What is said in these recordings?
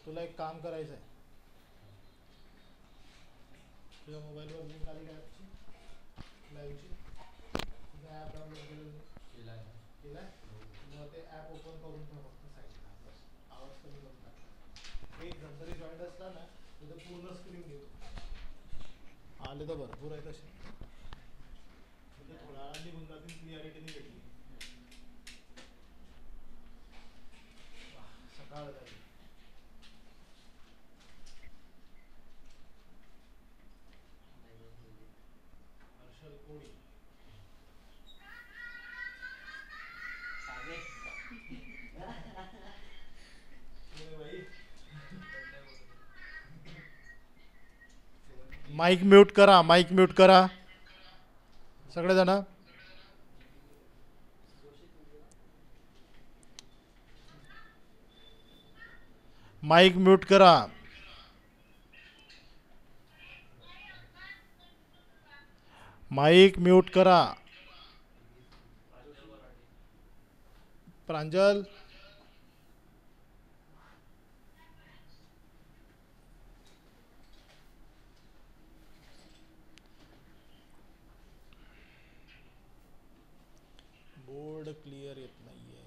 तुला एक काम करायचं आहे. तुझ्या मोबाईलवर लिंक आली का ॲपची लाईव्हची? तुझं ॲप डाउनलोड केलं केलाय? मग ते ॲप ओपन करून ठेव फक्त साईडला. बस आवाज कमी करून टाक. एक जण तरी जॉईंट असला ना तर पूर्ण स्क्रीन घेतो. आले तर भरपूर आहे तसे. म्हणजे थोड्या वेळाने निघून जातील, क्लिअरिटीने भेटली. सकाळ झाली. हर्षल कोळी माईक म्यूट करा, माईक म्यूट करा सगळेजण. माईक म्यूट करा. माईक म्यूट करा. प्रांजल बोर्ड क्लिअर येत नाहीये.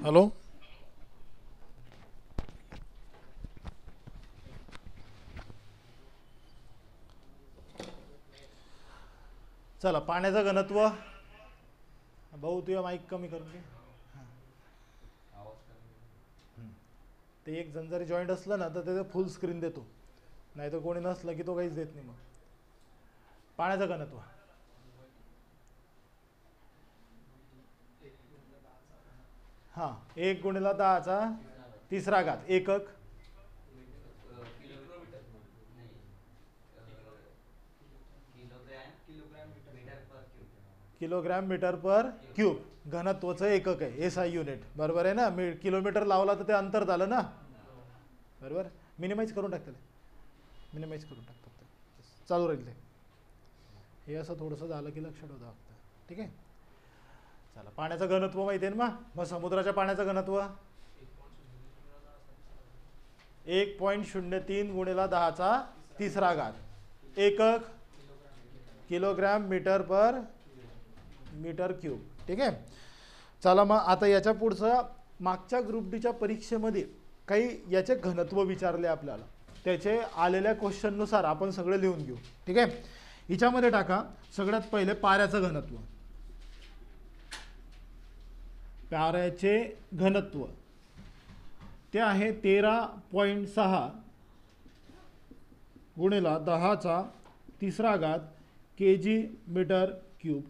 हॅलो चला, पाण्याचं घनत्व. भाऊ तुझ्या माईक कमी करून घे. ते एक जण जरी जॉईंट असलं ना तर त्याचं फुल स्क्रीन देतो, नाही तर कोणी नसलं की तो काहीच देत नाही. मग पाण्याचं घनत्व हां 1×10⁻³ एकक. किलोग्रॅम मीटर पर क्यूब घनत्वाचं एकक आहे. SI unit. बरोबर आहे ना. किलोमीटर लावला तर ते अंतर झालं ना. बरोबर. मिनिमाइज करून टाकतात, मिनिमाइज करून टाकतात. चालू राहील ते. हे असं थोडंसं झालं की लक्षात होतं फक्त. ठीक आहे. चला, पाण्याचं घनत्व माहिती आहे ना. मग समुद्राच्या पाण्याचं घनत्व 1.03 × 10³ एकक किलोग्रॅम मीटर पर मीटर क्यूब. ठीक आहे. चला मग आता याच्या पुढचं, मागच्या ग्रुप डीच्या परीक्षेमध्ये काही याचे घनत्व विचारले आपल्याला, त्याचे आलेल्या क्वेश्चननुसार आपण सगळे लिहून घेऊ. ठीक आहे. हिच्यामध्ये टाका सगळ्यात पहिले पाऱ्याचं घनत्व. पाऱ्याचे घनत्व ते आहे 13.6 × 10³ kg/m³.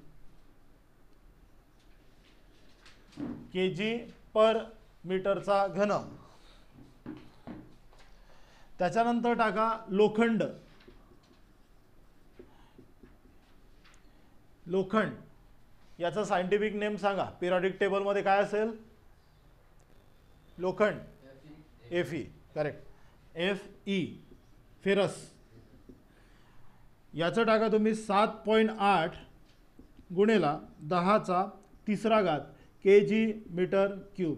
kg/मीटरचा घन. त्याच्यानंतर टाका लोखंड. लोखंड याचा सायंटिफिक नेम सांगा. पिरियडिक टेबल मध्ये काय असेल? लोखंड Fe. करेक्ट. Fe ferrous. याचं टाका तुम्ही 7.8 × 10³ kg/m³.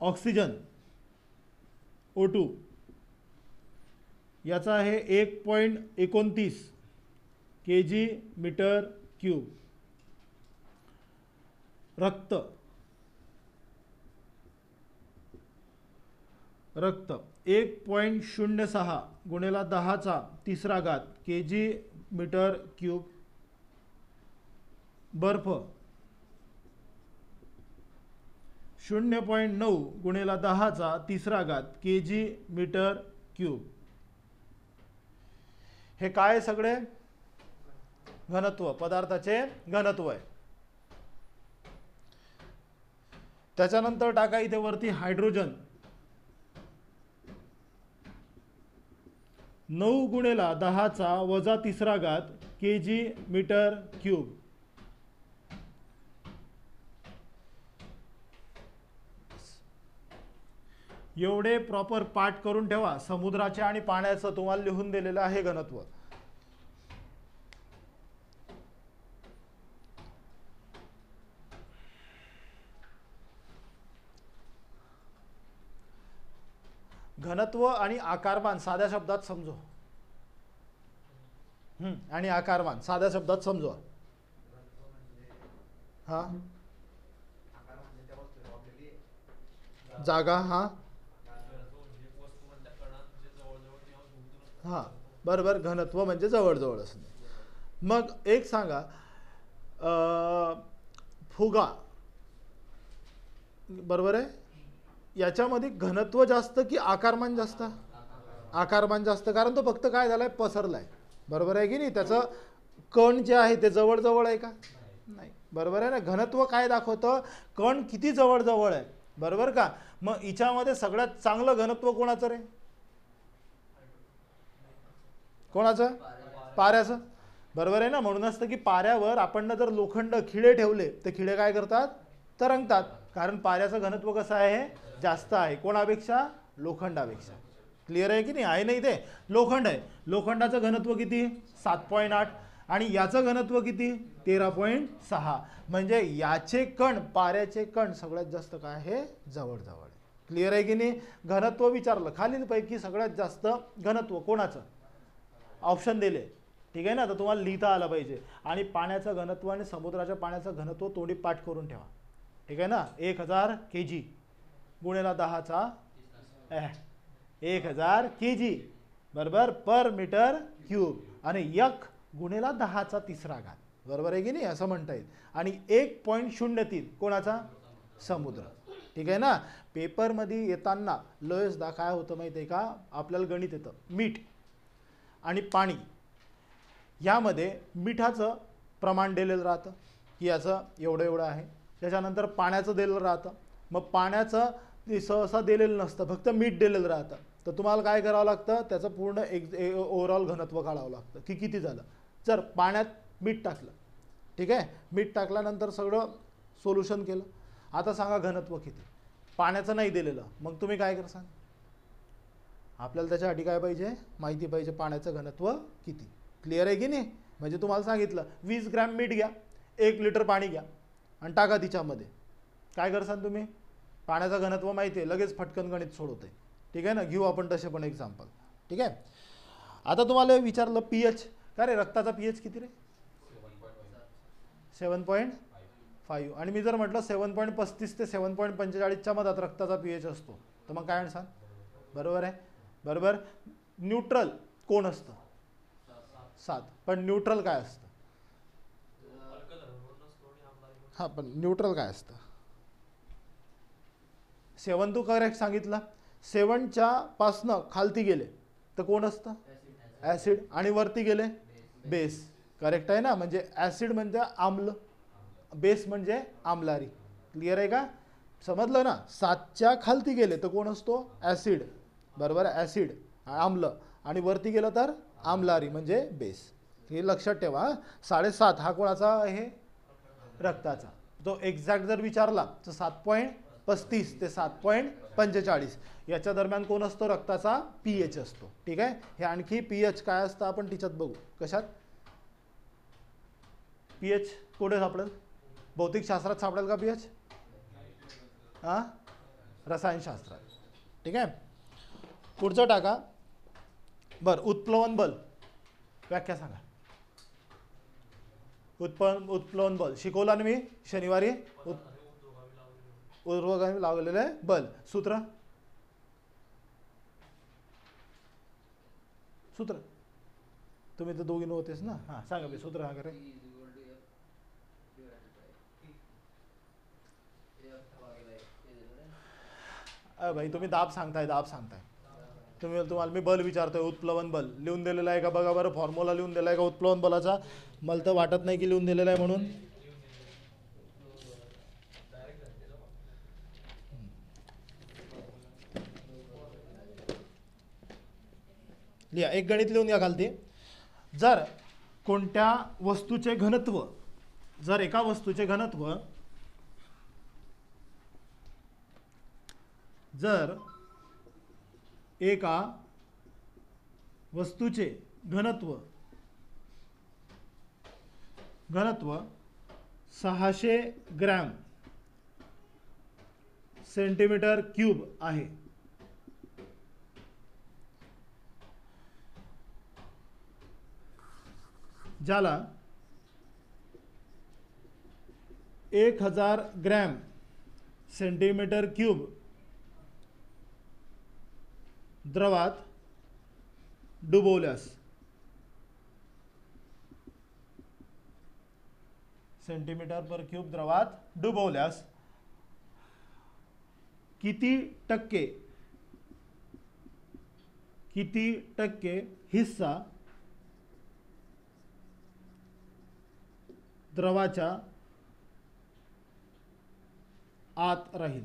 ऑक्सिजन O2 याचा आहे 1.29 kg/m³. रक्त 1.06 × 10³ kg/m³. बर्फ 0.9 × 10³ kg/m³. हे काय सगळे घनत्व, पदार्थाचे घनत्व आहे. त्याच्यानंतर टाका इथे वरती हायड्रोजन 9 × 10⁻³ kg/m³. एवढे प्रॉपर पाठ करून ठेवा. समुद्राच्या आणि पाण्याचं तुम्हाला लिहून दिलेलं आहे घनत्व. घनत्व आणि आकारमान साध्या शब्दात समजू. आणि आकारमान साध्या शब्दात समजवा. हा जागा. हा बरोबर. घनत्व म्हणजे जवळजवळ असणे. मग एक सांगा, फुगा बरोबर आहे, याच्यामध्ये घनत्व जास्त की आकारमान जास्त? आकारमान जास्त, कारण तो फक्त काय झालाय, पसरलाय. बरोबर आहे की नाही? त्याचं कण जे आहे ते जवळजवळ आहे का? नाही. बरोबर आहे ना? घनत्व काय दाखवतं? कण किती जवळजवळ आहे. बरोबर का? मग हिच्यामध्ये सगळ्यात चांगलं घनत्व कोणाचं रे? कोणाचं? पाऱ्याचं. बरोबर आहे ना? म्हणून असतं की पाऱ्यावर आपण जर लोखंड खिळे ठेवले तर खिळे काय करतात? तरंगतात. कारण पाऱ्याचं घनत्व कसं आहे? जास्त आहे. कोणापेक्षा? लोखंडापेक्षा. क्लिअर आहे की नाही? आहे नाही ते लोखंड आहे. लोखंडाचं घनत्व किती? 7.8. आणि याचं घनत्व किती? 13.6. म्हणजे याचे कण, पाऱ्याचे कण सगळ्यात जास्त काय आहे? जवळजवळ. क्लिअर आहे की नाही? घनत्व विचारलं, खालीलपैकी सगळ्यात जास्त घनत्व कोणाचं? ऑप्शन दिले. ठीक आहे ना? तर तुम्हाला लिहिता आलं पाहिजे. आणि पाण्याचं घनत्व आणि समुद्राच्या पाण्याचं घनत्व तोंडी पाठ करून ठेवा. ठीक आहे ना? 1000 kg गुणिला 10चा 1000 kg बरोबर पर मीटर क्यूब, आणि 1 गुणिला 10चा 3 बरोबर आहे की नाही? असं म्हणता येईल. आणि 1.03 कोणाचा? समुद्र. ठीक आहे ना? पेपरमध्ये येताना लयसदा काय होतं माहिती आहे का? आपल्याला गणित येतं मीठ आणि पाणी, यामध्ये मिठाचं प्रमाण दिलेलं राहतं की याचं एवढं एवढं आहे. त्याच्यानंतर पाण्याचं दिलेलं राहतं. मग पाण्याचं सहसा दिलेलं नसतं, फक्त मीठ दिलेलं राहतं. तर तुम्हाला काय करावं लागतं? त्याचं पूर्ण ओव्हरऑल घनत्व काढावं लागतं की किती झालं. जर पाण्यात मीठ टाकलं, ठीक आहे, मीठ टाकल्यानंतर सगळं सोल्युशन केलं, आता सांगा घनत्व किती? पाण्याचं नाही दिलेलं, मग तुम्ही काय करसाल? आपल्याला त्याच्यासाठी काय पाहिजे? माहिती पाहिजे पाण्याचं घनत्व किती. क्लिअर आहे की नाही? म्हणजे तुम्हाला सांगितलं 20 ग्रॅम मीठ घ्या, 1 लिटर पाणी घ्या आणि टाका तिच्यामध्ये. काय करसाल तुम्ही? पाण्याचं घनत्व माहिती आहे, लगेच फटकन गणित सोडवते. ठीक आहे ना? घेऊ आपण तसे पण एक्झाम्पल. ठीक आहे. आता तुम्हाला विचारलं पीएच. काय रे रक्ताचा पीएच किती रे? 7.5. आणि मी जर म्हटलं 7.35 ते 7.45च्या मधात रक्ताचा पीएच असतो, तर मग काय म्हणसाल? बरोबर आहे. बरोबर. न्यूट्रल कोण असतं? 7. पण न्यूट्रल काय असतं? हा, पण न्यूट्रल काय असतं? 7 तू करेक्ट सांगितलं. 7च्या पासनं खालती गेले तर कोण असतं? ॲसिड. आणि वरती गेले बेस. करेक्ट आहे ना? म्हणजे ॲसिड म्हणजे आम्ल, बेस म्हणजे आम्लारी. क्लिअर आहे का? समजलं ना? 7च्या खालती गेले तर कोण असतो? ॲसिड. बरोबर आहे, ॲसिड आम्ल. आणि वरती गेलं तर आम्लारी म्हणजे बेस. हे लक्षात ठेवा. 7.5 हा कोणाचा आहे? रक्ताचा. तो एक्झॅक्ट जर विचारला तर 7.35 ते 7.45 याच्या दरम्यान कोण असतो? रक्ताचा पीएच असतो. ठीक आहे. हे आणखी पीएच काय असतं आपण तिच्यात बघू. कशात पीएच कुठे सापडेल? भौतिकशास्त्रात सापडेल का पीएच? हां, रसायनशास्त्रात. ठीक आहे. पुढचं टाका. बरं, उत्प्लवन बल व्याख्या सांगा. उत्प्लवन बल शिकवला ना मी शनिवारी. ऊर्ध्वगामी लावलेले बल. सूत्र सूत्र तुम्ही तर दोघी नव्हतेच ना. हां सांगा मी सूत्र. हा करे भाई तुम्ही दाब सांगताय, दाब सांगताय. तुम्हाला मी बल विचारतोय, उत्प्लवन बल लिहून दिलेलं आहे का बघा बरं. फॉर्म्युला लिहून दिला आहे का उत्प्लवन बलाचा? मला तर वाटत नाही की लिहून दिलेला आहे म्हणून. लिहा, एक गणित लिहून घ्या खालती. जर कोणत्या वस्तूचे घनत्व, जर एका वस्तूचे घनत्व, जर एका वस्तूचे घनत्व 600 ग्रॅम सेंटीमीटर क्यूब आहे, ज्याला 1000 ग्रॅम सेंटीमीटर क्यूब द्रवात डुबवल्यास सेंटीमीटर पर क्यूब द्रवात डुबवल्यास किती टक्के हिस्सा द्रवाच्या आत राहील?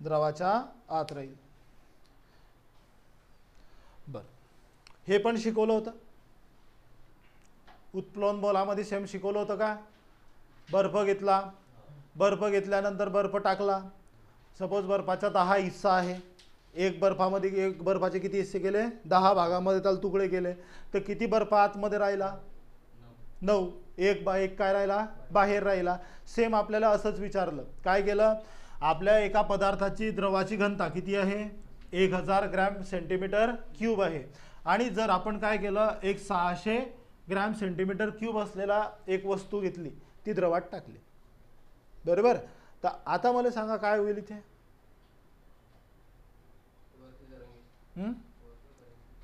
द्रवाच्या आत राहील. बर, हे पण शिकवलं होतं. उत्प्लवन बलामध्ये सेम शिकवलं होतं का? बर्फ घेतला, बर्फ घेतल्यानंतर बर्फ टाकला. सपोज बर्फाचा 10 हिस्सा आहे. एक बर्फाचे किती हिस्से केले? 10 भागामध्ये त्याला तुकडे केले. तर किती बर्फ आतमध्ये राहिला? 9. एक काय राहिला? बाहेर राहिला. सेम आपल्याला असंच विचारलं. काय केलं? आपल्या एका पदार्थाची द्रवाची घनता किती आहे? 1000 ग्रॅम सेंटीमीटर क्यूब आहे. आणि जर आपण काय केलं, एक 600 ग्रॅम सेंटीमीटर क्यूब असलेला एक वस्तू घेतली, ती द्रवात टाकली, बरोबर? तर आता मला सांगा काय होईल इथे?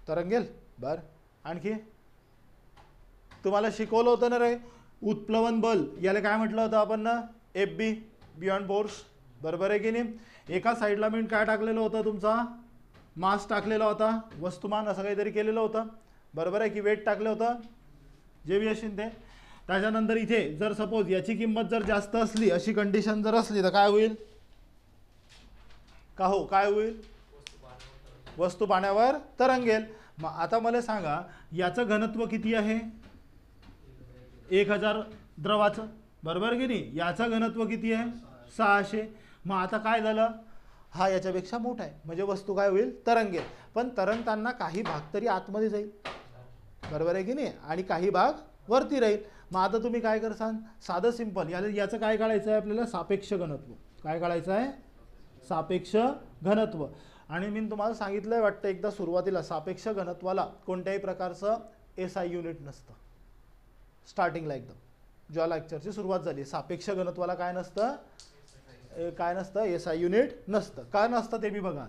तरंगेल. बर, आणखी तुम्हाला शिकवलं होतं ना रे, उत्प्लवन बल, याला काय म्हटलं होतं आपण ना? FB, बियॉन्ड फोर्स, बरोबर आहे की नाही? एका साईडला मी काय टाकलेलं होतं? तुमचा मास टाकलेला होता, वस्तुमान असं काहीतरी केलेलं होतं, बरोबर आहे की? वेट टाकलं होतं, जे बी असेल ते. त्याच्यानंतर इथे जर सपोज याची किंमत जर जास्त असली, अशी कंडिशन जर असली, तर काय होईल? का हो, काय होईल? वस्तू पाण्यावर तरंगेल. मग आता मला सांगा, याचं घनत्व किती आहे? 1000 द्रवाचं, बरोबर की नाही? याचं घनत्व किती आहे? 600. मग आता काय झालं? हा याच्यापेक्षा मोठा आहे, म्हणजे वस्तू काय होईल? तरंगेल. पण तरंगताना काही भाग तरी आतमध्ये जाईल, बरोबर आहे की नाही? आणि काही भाग वरती राहील. मग आता तुम्ही काय करसान? साधं सिंपल, याचं काय काढायचं आहे आपल्याला? सापेक्ष घनत्व. काय काढायचं आहे? सापेक्ष घनत्व. आणि मी तुम्हाला सांगितलंय वाटतं एकदा सुरुवातीला, सापेक्ष घनत्वाला कोणत्याही प्रकारचं SI युनिट नसतं. स्टार्टिंगला एकदम जेव्हा लेक्चरची सुरुवात झाली, सापेक्ष घनत्वाला काय नसतं? SI युनिट नसतं. का नसतं ते मी बघा.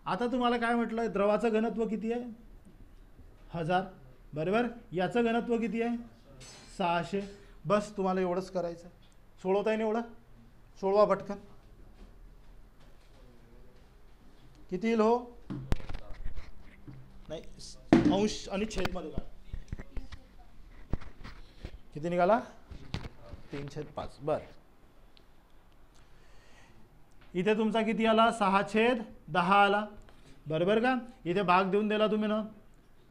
आता तुम्हाला काय म्हटलं? द्रवाचं घनत्व किती आहे? 1000, बरोबर? याचं घनत्व किती आहे? 600. बस, तुम्हाला एवढंच करायचं. सोडवता येईल एवढं? सोडवा पटकन. किती येईल हो? नाही, अंश आणि छेदमध्ये काढा. किती निघाला? 3/5. बर, इथे तुमचा किती आला? 6/10 आला, बरोबर का? इथे भाग देऊन दिला तुम्ही ना,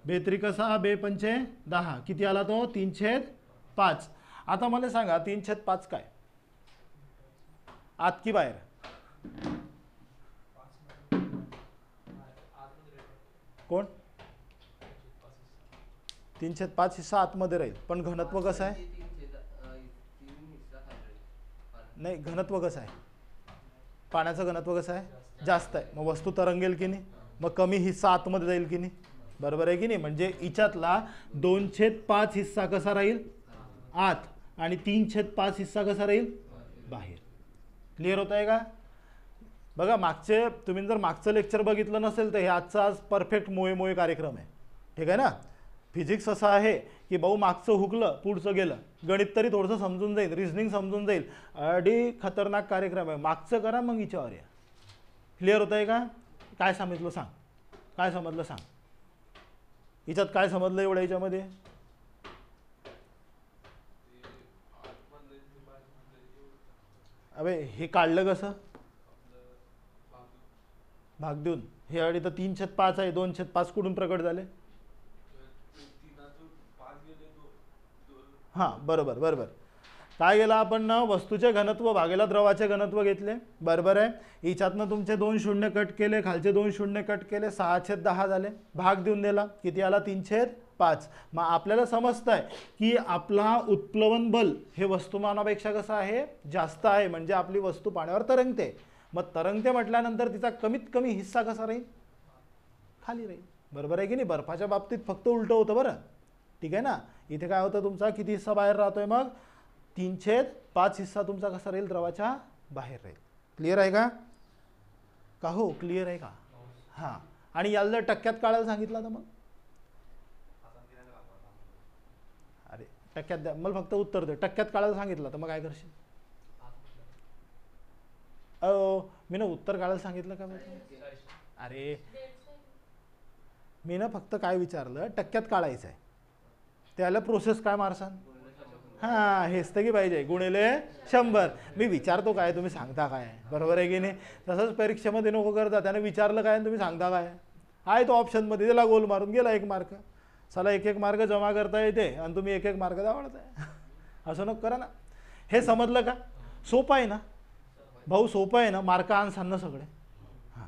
2×6 2×5 10. किती आला तो? 3/5. आता मला सांगा 3/5 काय? आत की बाहेर? कोण? 3/5 हिस्सा आतमध्ये राहील. पण घनत्व कसं आहे? नाही, घनत्व कसं आहे? पाण्याचं घनत्व कसं आहे? जास्त आहे. मग वस्तू तरंगेल की नाही? मग कमी हिस्सा आतमध्ये जाईल की नाही? बरोबर आहे की नाही? म्हणजे हिच्यातला 2/5 हिस्सा कसा राहील? आत. आणि 3/5 हिस्सा कसा राहील? बाहेर. क्लिअर होत आहे का? बघा, तुम्ही जर मागचं लेक्चर बघितलं नसेल तर हे आजचा आज परफेक्ट मोये कार्यक्रम आहे. ठीक आहे ना? फिजिक्स असं आहे की भाऊ मागचं हुकलं पुढचं गेलं, गणित तरी थोडंसं समजून जाईल, रिझनिंग समजून जाईल. अडी खतरनाक कार्यक्रम आहे. मागचं करा, मग हिच्यावर या. क्लिअर होत आहे का? काय समजलं सांग? काय समजलं सांग? हिच्यात काय समजलं एवढं? याच्यामध्ये अबे हे काढलं कसं? भाग देऊन. हे अडी तर 3/5 आहे, 2/5 कुठून प्रकट झाले? हां, बरोबर बरोबर. काय गेला आपण ना? वस्तूचे घनत्व भागेला द्रवाचे घनत्व घेतले, बरोबर आहे? हिच्यातनं तुमचे 2 शून्य कट केले, खालचे 2 शून्य कट केले, 6/10 झाले. भाग देऊन दिला, किती आला? 3/5. मग आपल्याला समजतंय की आपला उत्प्लवन बल हे वस्तुमानापेक्षा कसं आहे? जास्त आहे. म्हणजे आपली वस्तू पाण्यावर तरंगते. मग तरंगते म्हटल्यानंतर तिचा कमीत कमी हिस्सा कसा राहील? खाली राहील. बरोबर आहे की नाही? बर्फाच्या बाबतीत फक्त उलटं होतं बरं, ठीक आहे ना. इथे काय होतं, तुमचा किती हिस्सा बाहेर राहतोय, मग 3/5 हिस्सा तुमचा कसा राहील, द्रवाच्या बाहेर राहील. क्लिअर आहे का? का हो, क्लिअर आहे का? हां. आणि याला जर टक्क्यात काढायला सांगितलं तर मग, अरे टक्क्यात द्या, मला फक्त उत्तर दे. टक्क्यात काढायला सांगितलं तर मग काय करशील? मी ना उत्तर काढायला सांगितलं का? अरे मी ना फक्त काय विचारलं, टक्क्यात काढायचं आहे, त्याला प्रोसेस काय मारसान? हां, हेच तर की पाहिजे, गुणिले 100. मी विचारतो काय, तुम्ही सांगता काय, बरोबर आहे की नाही? तसंच परीक्षेमध्ये नको करता, त्याने विचारलं काय आणि तुम्ही सांगता काय. आहे तो ऑप्शनमध्ये, त्याला गोल मारून गेला 1 मार्क. चला 1-1 मार्क जमा करता येते आणि तुम्ही 1-1 मार्क दावडताय. असं नको करा ना. हे समजलं का? सोपं आहे ना भाऊ, सोपं आहे ना. मार्क आन्सान ना सगळे. हां,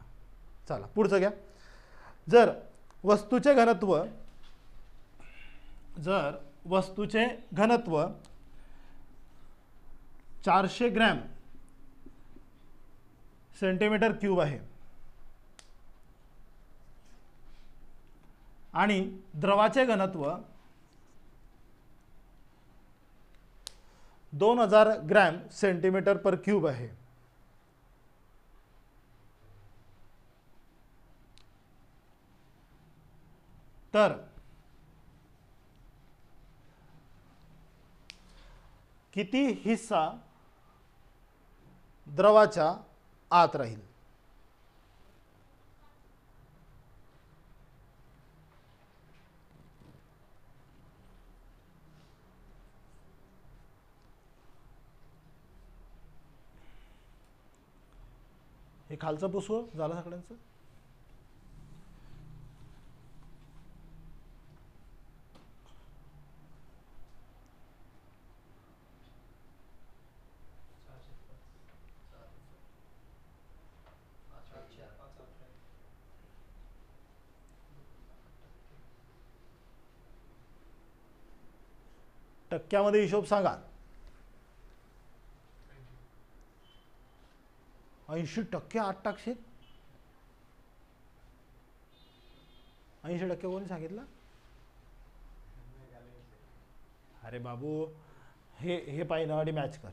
चला पुढचं घ्या. जर वस्तूचे घनत्व 400 ग्रॅम सेंटीमीटर क्यूब आहे आणि द्रवाचे घनत्व 2000 ग्रॅम सेंटीमीटर पर क्यूब आहे, तर किती हिस्सा द्रवाच्या आत राहील? हे खालचं पुसव झालं सगळ्यांचं. टक्क्यामध्ये हिशोब सांगा. 80% आत टाकशील? 80% कोणी सांगितलं? अरे बाबू, हे पाहिजे मॅच कर.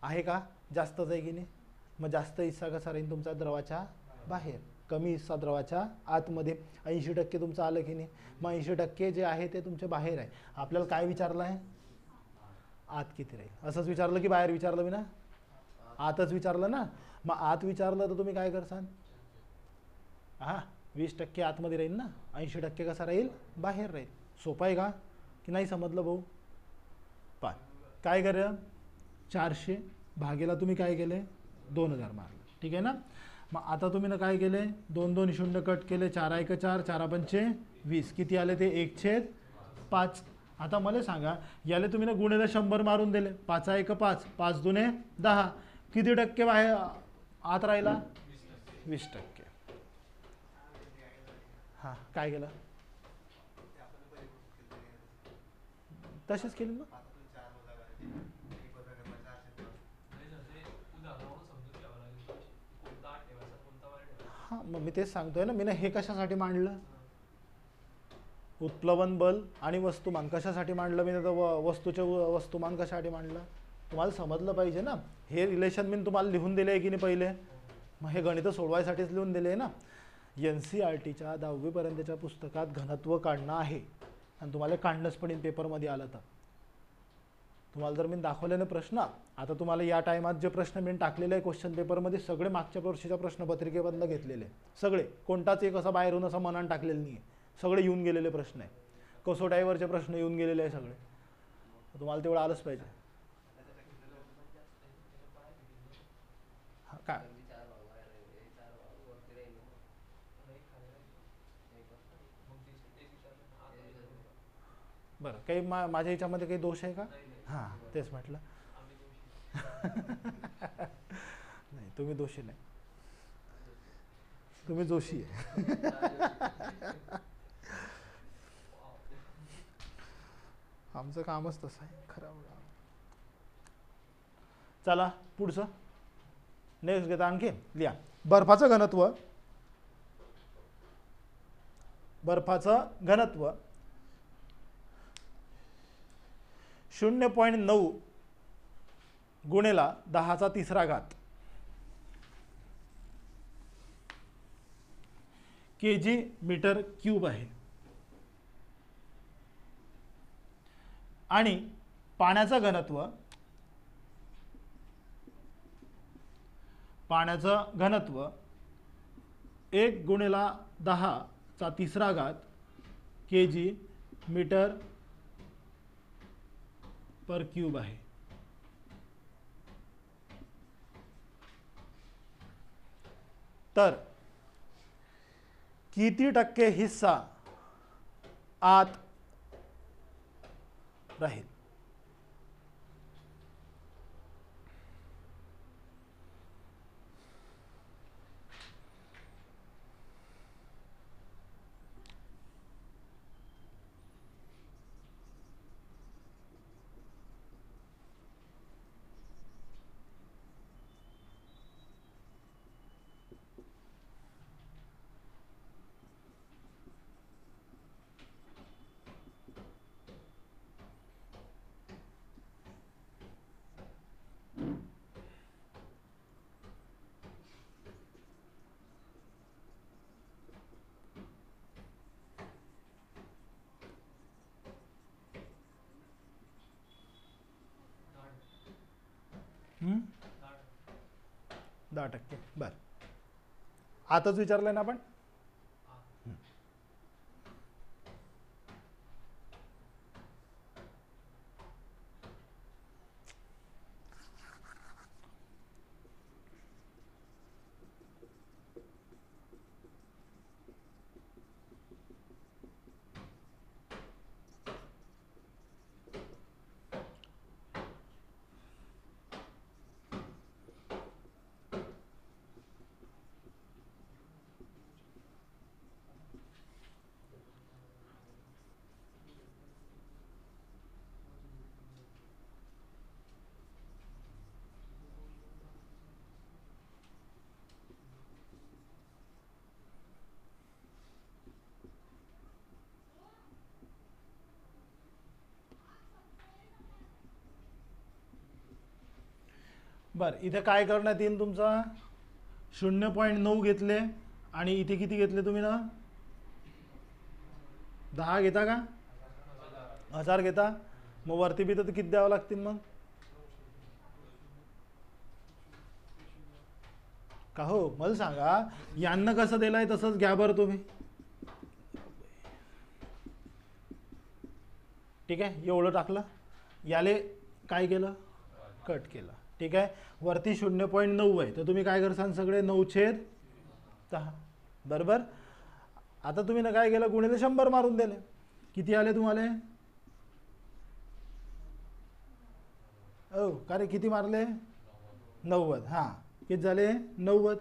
आहे का? जास्तच आहे की नाही? मग जास्त हिस्सा कसा राहील तुमचा द्रवाच्या बाहेर, कमी हिस्सा द्रवाच्या आतमध्ये. 80% तुमचं आलं की नाही? मग 80% जे आहे ते तुमच्या बाहेर आहे. आपल्याला काय विचारलं आहे? आत किती राहील. असंच विचारलं की बाहेर विचारलं? मी ना आतच विचारलं ना. मग आत विचारलं तर तुम्ही काय करसान? हां, 20% आतमध्ये राहील ना, 80% कसा राहील? बाहेर राहील. सोपं आहे का की नाही समजलं भाऊ? पाय काय करा, 400 भागेला तुम्ही काय केले? 2000 मारले, ठीक आहे ना. मग आता तुम्ही ना काय केले? 2-2 शून्य कट केले, 4-1-4, 4-5 20. किती आले ते? 1/5. आता मला सांगा, याले तुम्ही ना गुणिले 100 मारून दिले. 5-1-5, 5-2 10. किती टक्के बाहेर आत राहिला? 20%. हां, काय केलं? तसेच केले ना. हां, मग मी तेच सांगतोय ना. मी ना हे कशासाठी मांडलं? उत्प्लवन बल आणि वस्तुमान कशासाठी मांडलं? मी तर वस्तूचे वस्तुमान कशासाठी मांडलं? तुम्हाला समजलं पाहिजे ना. हे रिलेशन मी तुम्हाला लिहून दिले आहे की नाही पहिले? मग हे गणित सोडवायसाठीच लिहून दिले आहे ना. NCERTच्या 10वी पर्यंतच्या पुस्तकात घनत्व काढणं आहे आणि तुम्हाला काढणंच पण पेपरमध्ये आलं तर. तुम्हाला जर मी दाखवले ना प्रश्न, आता तुम्हाला या टायमात जे प्रश्न मी टाकलेले आहे क्वेश्चन पेपरमध्ये, सगळे मागच्या वर्षीच्या प्रश्नपत्रिकेमधनं घेतलेले सगळे. कोणताच एक असा बाहेरून असा मनान टाकलेलं नाही आहे. सगळे येऊन गेलेले प्रश्न आहे. कसोटाईवरचे प्रश्न येऊन गेलेले आहे सगळे. तुम्हाला तेवढं आलंच पाहिजे. काय बरं, काही माझ्या ह्याच्यामध्ये काही दोष आहे का? हां, तेच म्हटलं. नाही, तुम्ही दोषी नाही, तुम्ही जोशी आहे. आमचं कामच तसं आहे खरं. चला पुढचं नेक्स्ट घेता. आणखी लिहा. बर्फाचं घनत्व बर्फाचं घनत्व 0.9 गुणिला 10⁻³ kg/m³ आहे. आणि पाण्याचं घनत्व 1 गुणिला 10⁻³ kg/m³ आहे. तर किती टक्के हिस्सा आत राहील? हम्म? 10%. बर, आताच विचारलंय ना आपण. बर, इथे काय करण्यात येईल तुमचा? 0.9 घेतले आणि इथे किती घेतले तुम्ही ना? 10 घेता का? 1000 घेता. मग वरती बी तर किती द्यावं लागतील मग? का हो, मला सांगा, यांना कसं दिलंय तसंच घ्या बरं तुम्ही. ठीक आहे, एवढं टाकलं. याले काय केलं? कट केलं. ठीक आहे, वरती 0.9 आहे, तर तुम्ही काय करसान? सगळे 9/10. बरोबर. आता तुम्ही ना काय केलं? गुणिले 100 मारून दिले. किती आले तुम्हाला? ओ का रे, किती मारले? 90. हां, किती झाले? 90.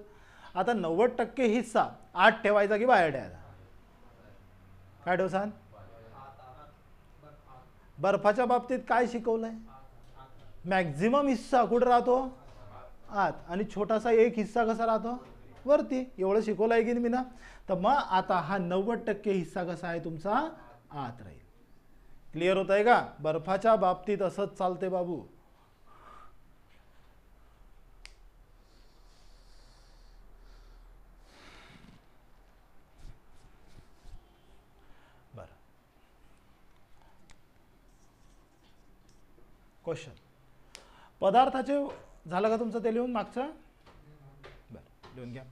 आता 90% हिस्सा आत ठेवायचा की बाहेर ठेवायचा? काय ठेवसान? बर्फाच्या बाबतीत काय शिकवलंय? मॅक्झिमम हिस्सा कुठं राहतो? आत. आणि छोटासा एक हिस्सा कसा राहतो? वरती. एवढं शिकवलं आहे की नाही मी ना? तर मग आता हा 90% हिस्सा कसा आहे तुमचा? आत राहील. क्लिअर होत आहे का? बर्फाच्या बाबतीत असंच चालते बाबू. बरं, क्वेश्चन. पदार्थाचे झालं का तुमचं ते लिहून मागचं? बरं, लिहून घ्या.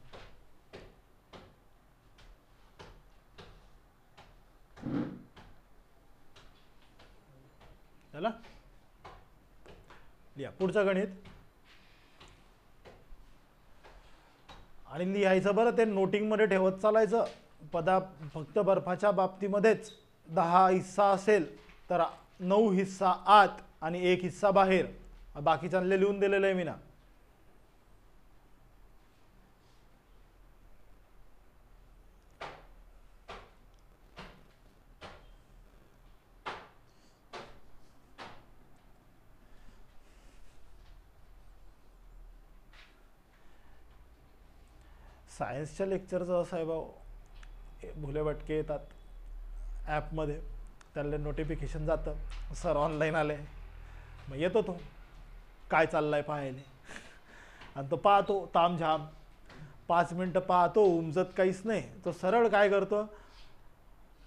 झालं? लिहा पुढचं गणित. आणि लिहायचं बरं, ते नोटिंगमध्ये ठेवत चालायचं. फक्त बर्फाच्या बाबतीमध्येच 10 हिस्सा असेल तर 9 हिस्सा आत आणि 1 हिस्सा बाहेर. बाकीच्यांना लिहून दिलेलं आहे मी ना. सायन्सच्या लेक्चरचं असं आहे भाऊ, भुले भटके येतात. ॲपमध्ये त्याला नोटिफिकेशन जातं, सर ऑनलाईन आले. मग येतो तो, काय चाललंय पाहायला. आणि तो पाहतो तामझाम, 5 मिनटं पाहतो, उमजत काहीच नाही. तो सरळ काय करतो,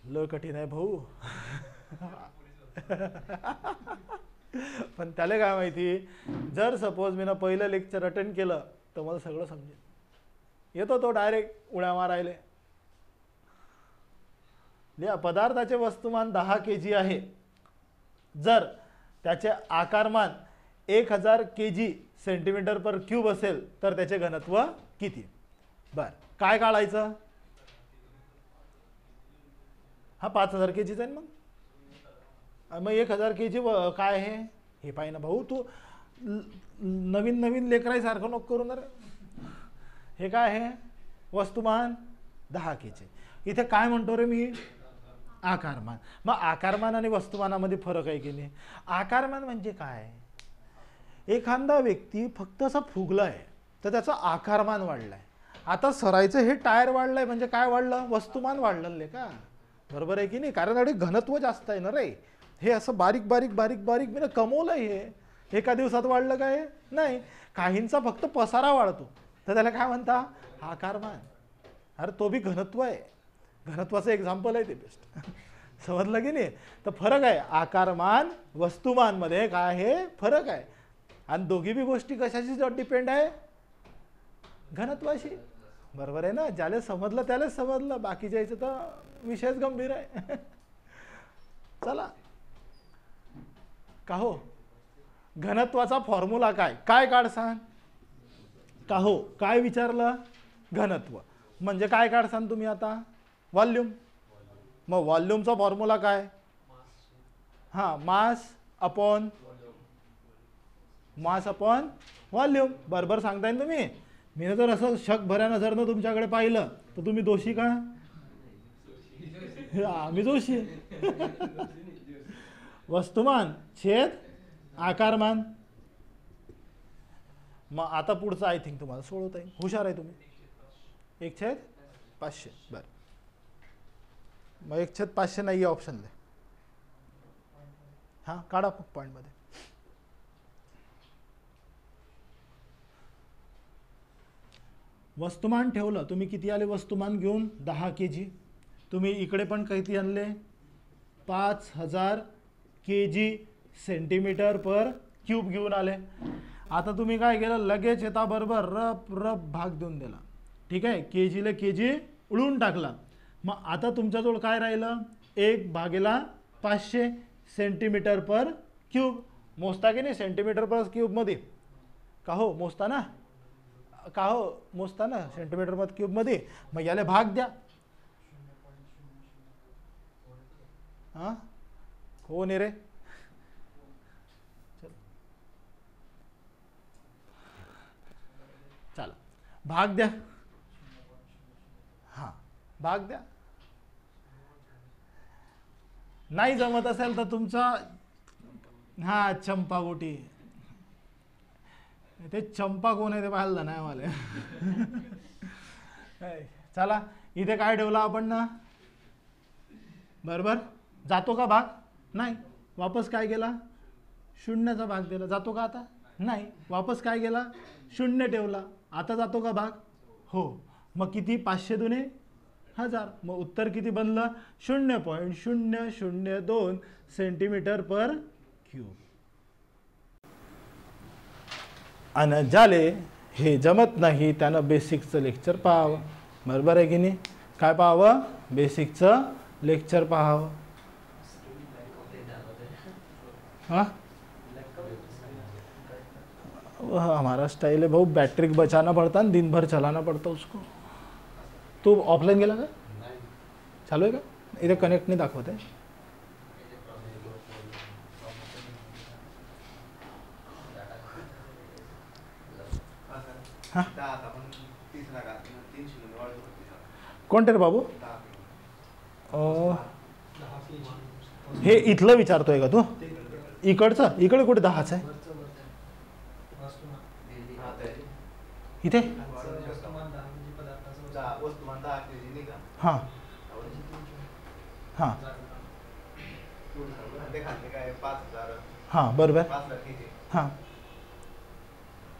लय कठीण आहे भाऊ. पण त्याला काय माहिती, जर सपोज मी ना पहिलं लेक्चर अटेंड केलं तर मला सगळं समजेल. येतो तो डायरेक्ट उड्या मारायले. पदार्थाचे वस्तुमान 10 kg आहे. जर त्याचे आकारमान 1000 kg सेंटीमीटर पर क्यूब असेल तर त्याचे घनत्व किती. बर, काय काढायचं. हा 5000 kg आहे. मग 1000 kg काय आहे हे पाहिजे ना भाऊ. तू नवीन नवीन लेकराईसारखं नको करू ना रे. हे काय आहे, वस्तुमान 10 kg. इथे काय म्हणतो रे मी, आकारमान. मग आकारमान आणि वस्तुमानामध्ये फरक आहे की नाही. आकारमान म्हणजे काय, एखादा व्यक्ती फक्त असा फुगला आहे तर त्याचा आकारमान वाढलाय. आता सरायचं हे टायर वाढलंय म्हणजे काय वाढलं, वस्तुमान वाढलं का. बरोबर आहे की नाही, कारण अरे घनत्व जास्त आहे ना रे. हे असं बारीक बारीक बारीक बारीक मी कमवलंय, हे एका दिवसात वाढलं काय नाही. काहींचा फक्त पसारा वाढतो तर त्याला काय म्हणता, आकारमान. अरे तो बी घनत्व आहे, घनत्वाचं एक्झाम्पल आहे ते बेस्ट. समजलं की नाही. तर फरक आहे, आकारमान वस्तुमान मध्ये काय आहे फरक आहे. आणि दोघी बी गोष्टी कशाशी डिपेंड आहे, घनत्वाशी. बरोबर आहे ना. ज्याला समजलं त्यालाच समजलं, बाकीच्या याचं तर विषयच गंभीर आहे. चला का हो, घनत्वाचा फॉर्म्युला काय, काय काढसान का हो. काय विचारलं, घनत्व म्हणजे काय काढसान तुम्ही आता, व्हॉल्यूम. मग व्हॉल्यूमचा फॉर्म्युला काय, हा मास अपॉन व्हॉल्यूम. बरोबर सांगताय ना तुम्ही. मी जर असं शक भऱ्या नजरनं तुमच्याकडे पाहिलं तर तुम्ही दोषी का, आम्ही दोषी. वस्तुमान छेद आकारमान. मग आता पुढचं आय थिंक तुम्हाला सोडवता येईल, हुशार आहे तुम्ही. 1/500. बरं, मग 1/500 नाही ऑप्शन दे. हा काढा पॉइंट मध्ये. वस्तुमान ठेवलं तुम्ही, किती आले वस्तुमान घेऊन, 10 kg. तुम्ही इकडे पण किती आणले, 5000 kg सेंटीमीटर पर क्यूब घेऊन आले. आता तुम्ही काय केलं, लगेच येता बरोबर रप रप भाग देऊन दिला. ठीक आहे, केजीला केजी उडवून टाकला. मग आता तुमच्याजवळ काय राहिलं, 1/500 सेंटीमीटर पर क्यूब. मोजता की नाही सेंटीमीटर पर क्यूब मध्ये, का हो मोजता ना, का हो मोजता ना सेंटीमीटर पर क्यूब मध्ये. मग याला भाग द्या. हा हो नाही रे, चला भाग द्या. हा भाग द्या. नाही जमत असेल तर तुमचा हा चंपागोटी, ते चंपा कोण आहे ते पाहिलं नाही मला. चला इथे काय ठेवलं आपण ना, बरोबर. जातो का भाग, नाही. वापस काय केला, शून्याचा भाग दिला. जातो का आता, नाही. वापस काय केला, 0 ठेवला. आता जातो का भाग, हो. मग किती, 500 दुने 1000. मग उत्तर किती बनलं, 0.002 सेंटीमीटर पर क्यूब. आणि ज्याले हे जमत नाही त्यानं बेसिकचं लेक्चर पाहावं. बरोबर आहे की नाही. काय पाहावं, बेसिकचं लेक्चर पाहावं. हाँ हमारा स्टाइल है भाऊ, बैटरी बचाना पड़ता है, दिन भर चलाना पड़ता उसको. तो ऑफलाइन गेला का, चालू आहे का, इथे कनेक्ट नाही दाखवत आहे. हाँ कोणते रे बाबू, हे इथलं विचारतोय का तू, इकडचं, इकडे कुठे 10च आहे इथे. हां हां हा बरोबर. हा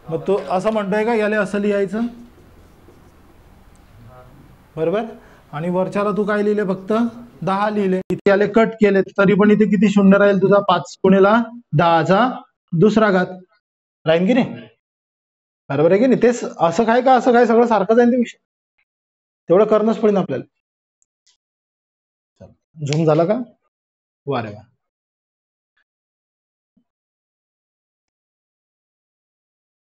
मग तो असं म्हणतोय का याला असं लिहायचं बरोबर. आणि वरच्याला तू काय लिहिले फक्त 10 लिहिले. इथे याले कट केले तरी पण इथे किती शून्य राहील तुझा 5 गुणिले 10⁻². राहील की नाही बरोबर आहे की नाही. तेच असं काय का असं काय सगळं सारखंच आहे ते विषय तेवढं करणंच पडेल आपल्याला. झूम झाला का वा रे वा.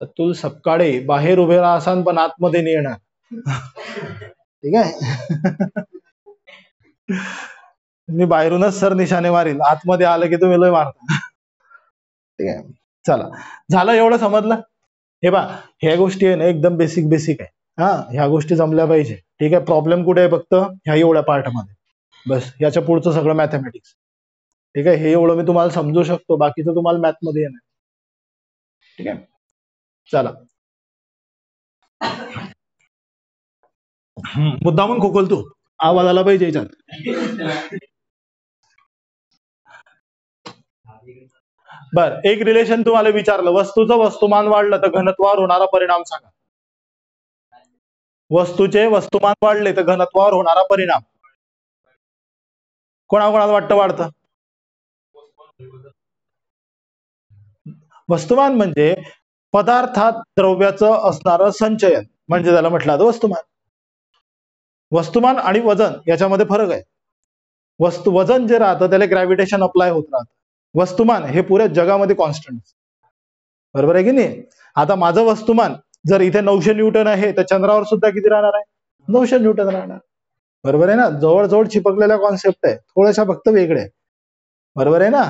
अतुल सपकाळे बाहेर उभे राहा असाल पण आतमध्ये नाही येणार. ठीक आहे. मी बाहेरूनच सर निशाणे मारील आतमध्ये आलं की तुम्ही लय मारता. ठीक आहे चला झालं एवढं समजलं. हे बा ह्या गोष्टी आहे ना एकदम बेसिक बेसिक आहे. हा ह्या गोष्टी जमल्या पाहिजे. ठीक आहे. प्रॉब्लेम कुठे आहे फक्त ह्या एवढ्या पार्टमध्ये बस. याच्या पुढचं सगळं मॅथमॅटिक्स. ठीक आहे. हे एवढं मी तुम्हाला समजू शकतो बाकीचं तुम्हाला मॅथमध्ये येणार. ठीक आहे चला. मुद्दामून खोकल तू आवाज आला पाहिजे याच्यात. बर एक रिलेशन तुम्हाला विचारलं वस्तूचं वस्तुमान वाढलं तर घनत्वावर होणारा परिणाम सांगा. वस्तूचे वस्तुमान वाढले तर घनत्वावर होणारा परिणाम कोणाकोणाला वाटतं वाढतं. वस्तुमान म्हणजे पदार्थात द्रव्याचं असणारं संचयन म्हणजे त्याला म्हटलं जातं वस्तुमान. वस्तुमान आणि वजन याच्यामध्ये फरक आहे. वजन जे राहतं त्याला ग्रॅव्हिटेशन अप्लाय होत राहतं. वस्तुमान हे पुऱ्या जगामध्ये कॉन्स्टंट. बरोबर आहे की नाही. आता माझं वस्तुमान जर इथे 900 न्यूटन आहे तर चंद्रावर सुद्धा किती राहणार आहे 900 न्यूटन राहणार. बरोबर आहे ना. जवळजवळ चिपकलेल्या कॉन्सेप्ट आहे थोड्याशा फक्त वेगळे. बरोबर आहे ना.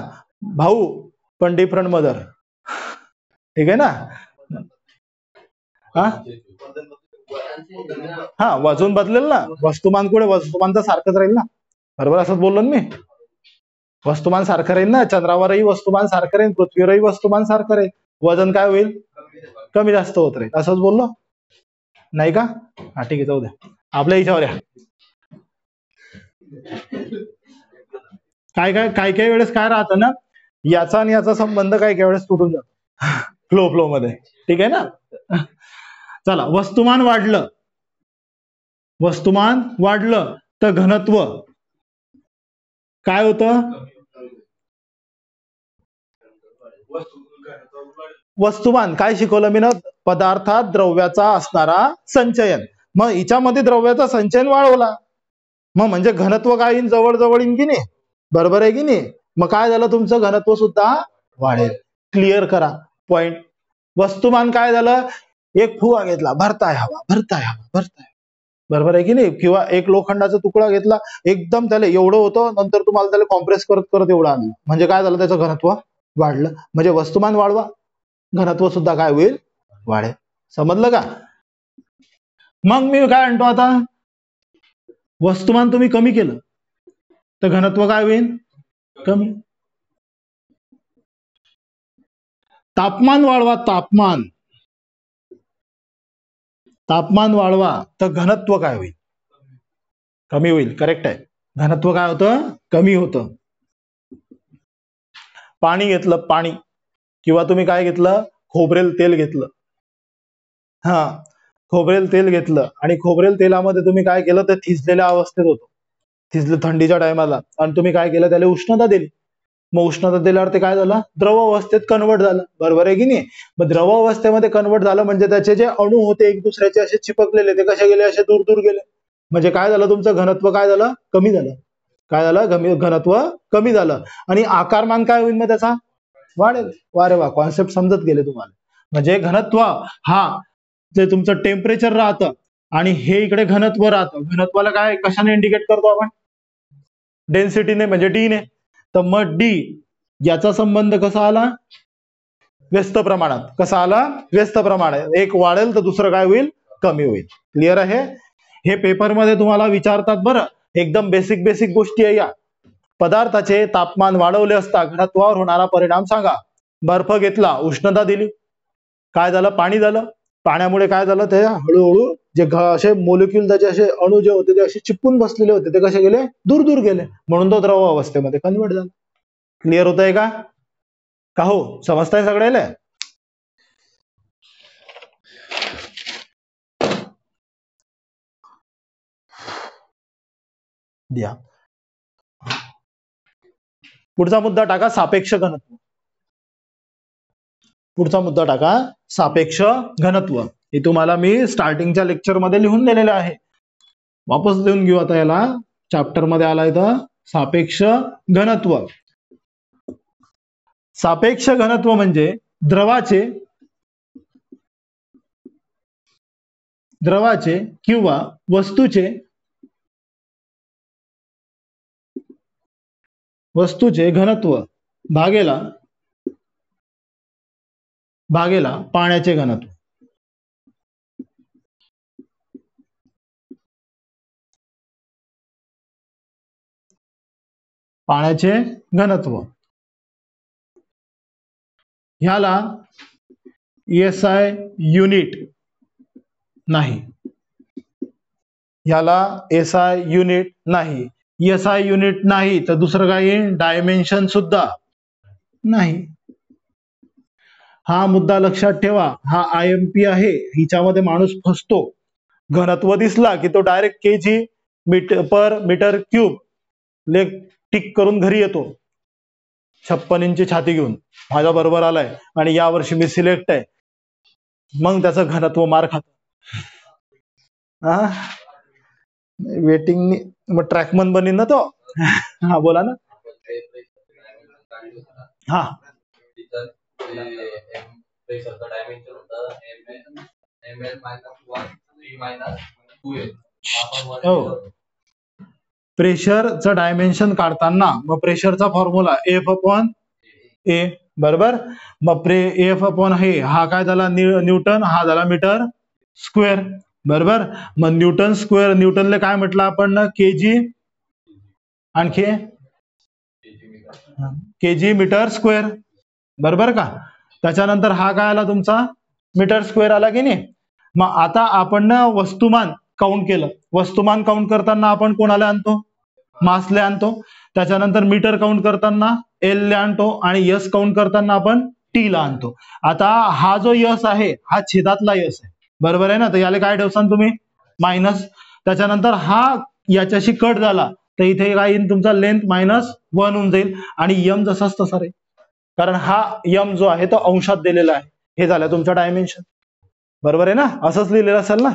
भाऊ पण डिफरंट मदर. ठीक आहे ना. हा वजन बदलेल ना. वस्तुमान कुठे वस्तुमान तर सारखंच राहील ना. बरोबर असंच बोललो ना मी. वस्तुमान सारखं राहील ना. चंद्रावरही वस्तुमान सारखं राहील पृथ्वीवरही वस्तुमान सारखं राहील. वजन काय होईल कमी जास्त होत राहील. असंच बोललो नाही का. हा ठीक आहे जाऊ द्या आपल्या हिच्यावर या. काय काय काय काय वेळेस काय राहतं ना याचा आणि याचा संबंध काय काय वेळेस तुटून जातो फ्लो मध्ये. ठीक आहे ना. चला वस्तुमान वाढलं तर घनत्व काय होतं. वस्तुमान काय शिकवलं मी ना पदार्थात द्रव्याचा असणारा संचयन. मग हिच्यामध्ये द्रव्याचा संचयन वाढवला मग म्हणजे घनत्व काय येईल जवळ येईल की नाही. बरोबर आहे की नाही. मग काय झालं तुमचं घनत्व सुद्धा वाढेल. क्लिअर करा पॉइंट. वस्तुमान काय झालं एक फुगा घेतला भरताय हवा. बरोबर आहे की नाही. किंवा एक लोखंडाचा तुकडा घेतला एकदम त्याला एवढं होतं नंतर तुम्हाला त्याला कॉम्प्रेस करत करत एवढं आणलं म्हणजे काय झालं त्याचं घनत्व वाढलं. म्हणजे वस्तुमान वाढवा घनत्व सुद्धा काय होईल वाढेल. समजलं का. मग मी काय म्हणतो आता वस्तुमान तुम्ही कमी केलं तर घनत्व काय होईल कमी. तापमान वाढवा तापमान वाढवा तर घनत्व काय होईल कमी होईल. करेक्ट आहे. घनत्व काय होतं कमी होतं. पाणी घेतलं पाणी किंवा तुम्ही काय घेतलं खोबरेल तेल घेतलं. हा खोबरेल तेल घेतलं आणि खोबरेल तेलामध्ये तुम्ही काय केलं तर थिजलेल्या अवस्थेत होतं. थिजलं थंडीच्या टायमाला आणि तुम्ही काय केलं त्याला उष्णता दिली. मग उष्णता दिल्यावर ते काय झालं द्रव अवस्थेत कन्वर्ट झालं. बरोबर आहे की नाही. मग द्रव अवस्थेमध्ये कन्वर्ट झालं म्हणजे त्याचे जे अणू होते एक दुसऱ्याचे असे चिपकलेले ते कसे गेले असे दूर दूर गेले. म्हणजे काय झालं तुमचं घनत्व काय झालं कमी झालं. काय झालं घनत्व कमी झालं आणि आकारमान काय होईल मग त्याचा वाढेल. वारे वा कॉन्सेप्ट समजत गेले तुम्हाला. म्हणजे घनत्व हा जे तुमचं टेम्परेचर राहतं आणि हे इकडे घनत्व राहतं. घनत्वाला काय कशाने इंडिकेट करतो आपण डेन्सिटीने म्हणजे डी ने. तर मग डी याचा संबंध कसा आला व्यस्त प्रमाणात. कसा आला व्यस्त प्रमाणात. एक वाढेल तर दुसरं काय होईल कमी होईल. क्लिअर आहे. हे पेपरमध्ये तुम्हाला विचारतात बरं. एकदम बेसिक बेसिक गोष्टी आहे या. पदार्थाचे तापमान वाढवले असता घनत्वावर होणारा परिणाम सांगा. बर्फ घेतला उष्णता दिली काय झालं पाणी झालं. पाण्यामुळे काय झालं ते हळूहळू जे असे मोलिक्युल त्याचे असे अणू जे होते ते असे चिपकून बसलेले होते ते कसे गेले दूर दूर गेले म्हणून तो द्रव अवस्थेमध्ये कन्वर्ट झाला. क्लिअर होतंय का? का हो, समजताय सगळ्याला? द्या. पुढचा मुद्दा टाका सापेक्ष घनत्व. पुढचा मुद्दा टाका सापेक्ष घनत्व. हे तुम्हाला मी स्टार्टिंगच्या लेक्चर मध्ये लिहून दिलेलं आहे. वापस लिहून घेऊ आता याला. चॅप्टर मध्ये आला इथं सापेक्ष घनत्व. सापेक्ष घनत्व म्हणजे द्रवाचे किंवा वस्तूचे घनत्व भागेला पाण्याचे घनत्व. पाण्याचे घनत्व ह्याला SI युनिट नाही. ह्याला SI युनिट नाही. SI युनिट नाही तर दुसरं काही डायमेन्शन सुद्धा नाही. हा मुद्दा लक्षात ठेवा. हा IMP आहे. हिच्यामध्ये माणूस फसतो. घनत्व दिसला की तो डायरेक्ट kg पर मीटर क्यूब लेख टिक करून घरी येतो 56 इंची छाती घेऊन. माझ्या बरोबर आलाय आणि यावर्षी मी सिलेक्ट आहे. मग त्याचं घनत्व मार खात. वेटिंग मग ट्रॅकमन बनीन ना तो. हा बोला ना. हा प्रेशरचं डायमेन्शन काढताना मग प्रेशरचा फॉर्म्युला F/A बरोबर. मग F/ हा काय झाला न्यूटन, हा झाला मीटर स्क्वेअर बरोबर. मग न्यूटन स्क्वेअर, न्यूटनला काय म्हटलं आपण केजी, आणखी केजी मीटर स्क्वेअर बरोबर का. त्याच्यानंतर हा काय आला तुमचा मीटर स्क्वेअर आला की नाही. मग आता आपण वस्तुमान काउंट केलं. वस्तुमान काउंट करताना आपण कोणाला आणतो मासले आणतो. त्याच्यानंतर मीटर काउंट करताना एल ला आणतो आणि यस काउंट करताना आपण टी ला आणतो. आता हा जो यस आहे हा छेदातला यस आहे बरोबर आहे ना. तर याला काय ठेवसान तुम्ही मायनस. त्याच्यानंतर हा याच्याशी कट झाला तर इथे काय येईल तुमचा लेंथ -1 होऊन जाईल आणि यम जसाच तसा राहील. कारण हा यम जो आहे तो अंशात दिलेला आहे. हे झालं तुमचं डायमेन्शन बरोबर आहे ना. असंच लिहिलेलं असेल ना.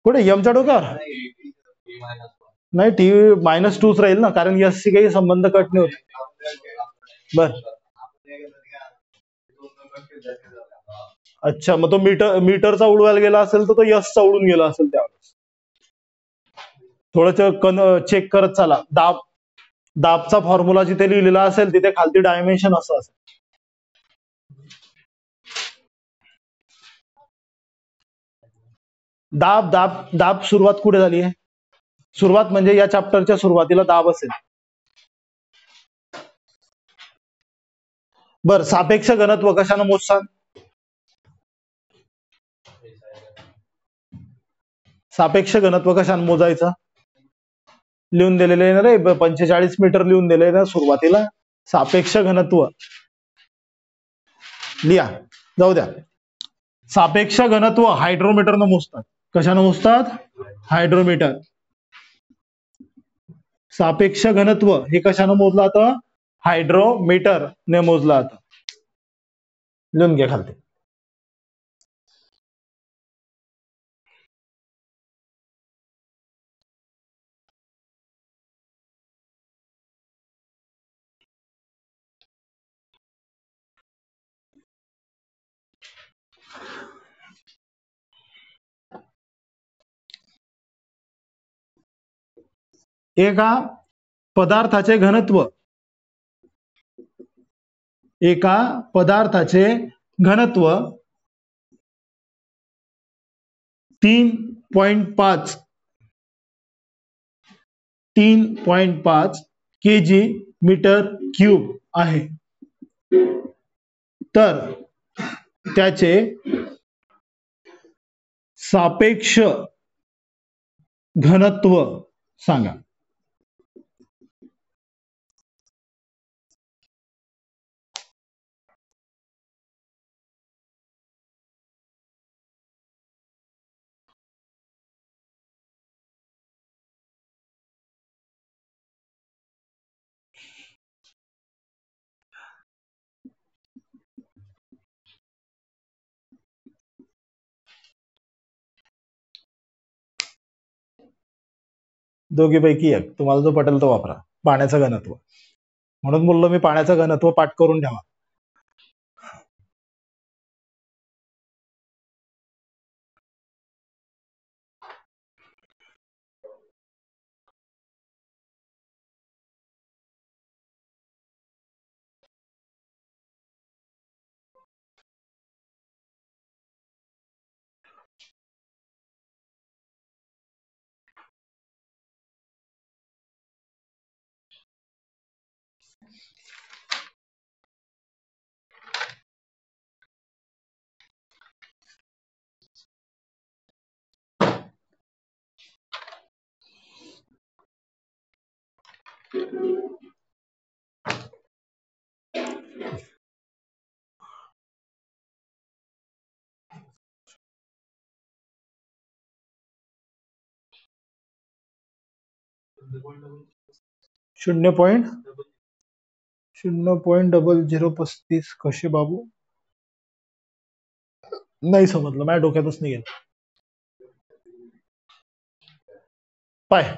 कुठे यमच्या डोक्यावर नाही टी -2 राहील ना कारण यस शी काही संबंध कट नाही होत. बर अच्छा मग तो मीटरचा उडवायला गेला असेल तर तो यसचा उडून गेला असेल. त्यावेळेस थोडं चेक करत चला. दाबचा फॉर्म्युला जिथे लिहिलेला असेल तिथे खालती डायमेन्शन असं असेल. दाब सुरुवात कुठे झाली आहे. सुरुवात म्हणजे या चॅप्टरच्या सुरुवातीला दाब असेल. बर सापेक्ष घनत्व कशानं मोजतात. सापेक्ष घनत्व कशानं मोजायचं लिहून दिलेलं आहे ना रे. 45 मीटर लिहून दिलंय ना सुरुवातीला. सापेक्ष घनत्व लिहा जाऊ द्या. सापेक्ष घनत्व हायड्रोमीटरनं मोजतात. कशानं मोजतात हायड्रोमीटर. सापेक्ष घनत्व हे कशानं मोजलं जातं हायड्रोमीटर ने मोजलं जातं. लिहून घ्या खालती. एका पदार्थाचे घनत्व 3.5 kg मीटर क्यूब आहे. तर त्याचे सापेक्ष घनत्व सांगा. दोघीपैकी एक तुम्हाला जो पटेल तो वापरा. पाण्याचं घनत्व. म्हणून बोललो मी पाण्याचं घनत्व पाठ करून ठेवा. शून्य पॉइंट 0.0035 कसे बाबू नाही समजलं, माझ्या डोक्यातच नाही गेलं. पाय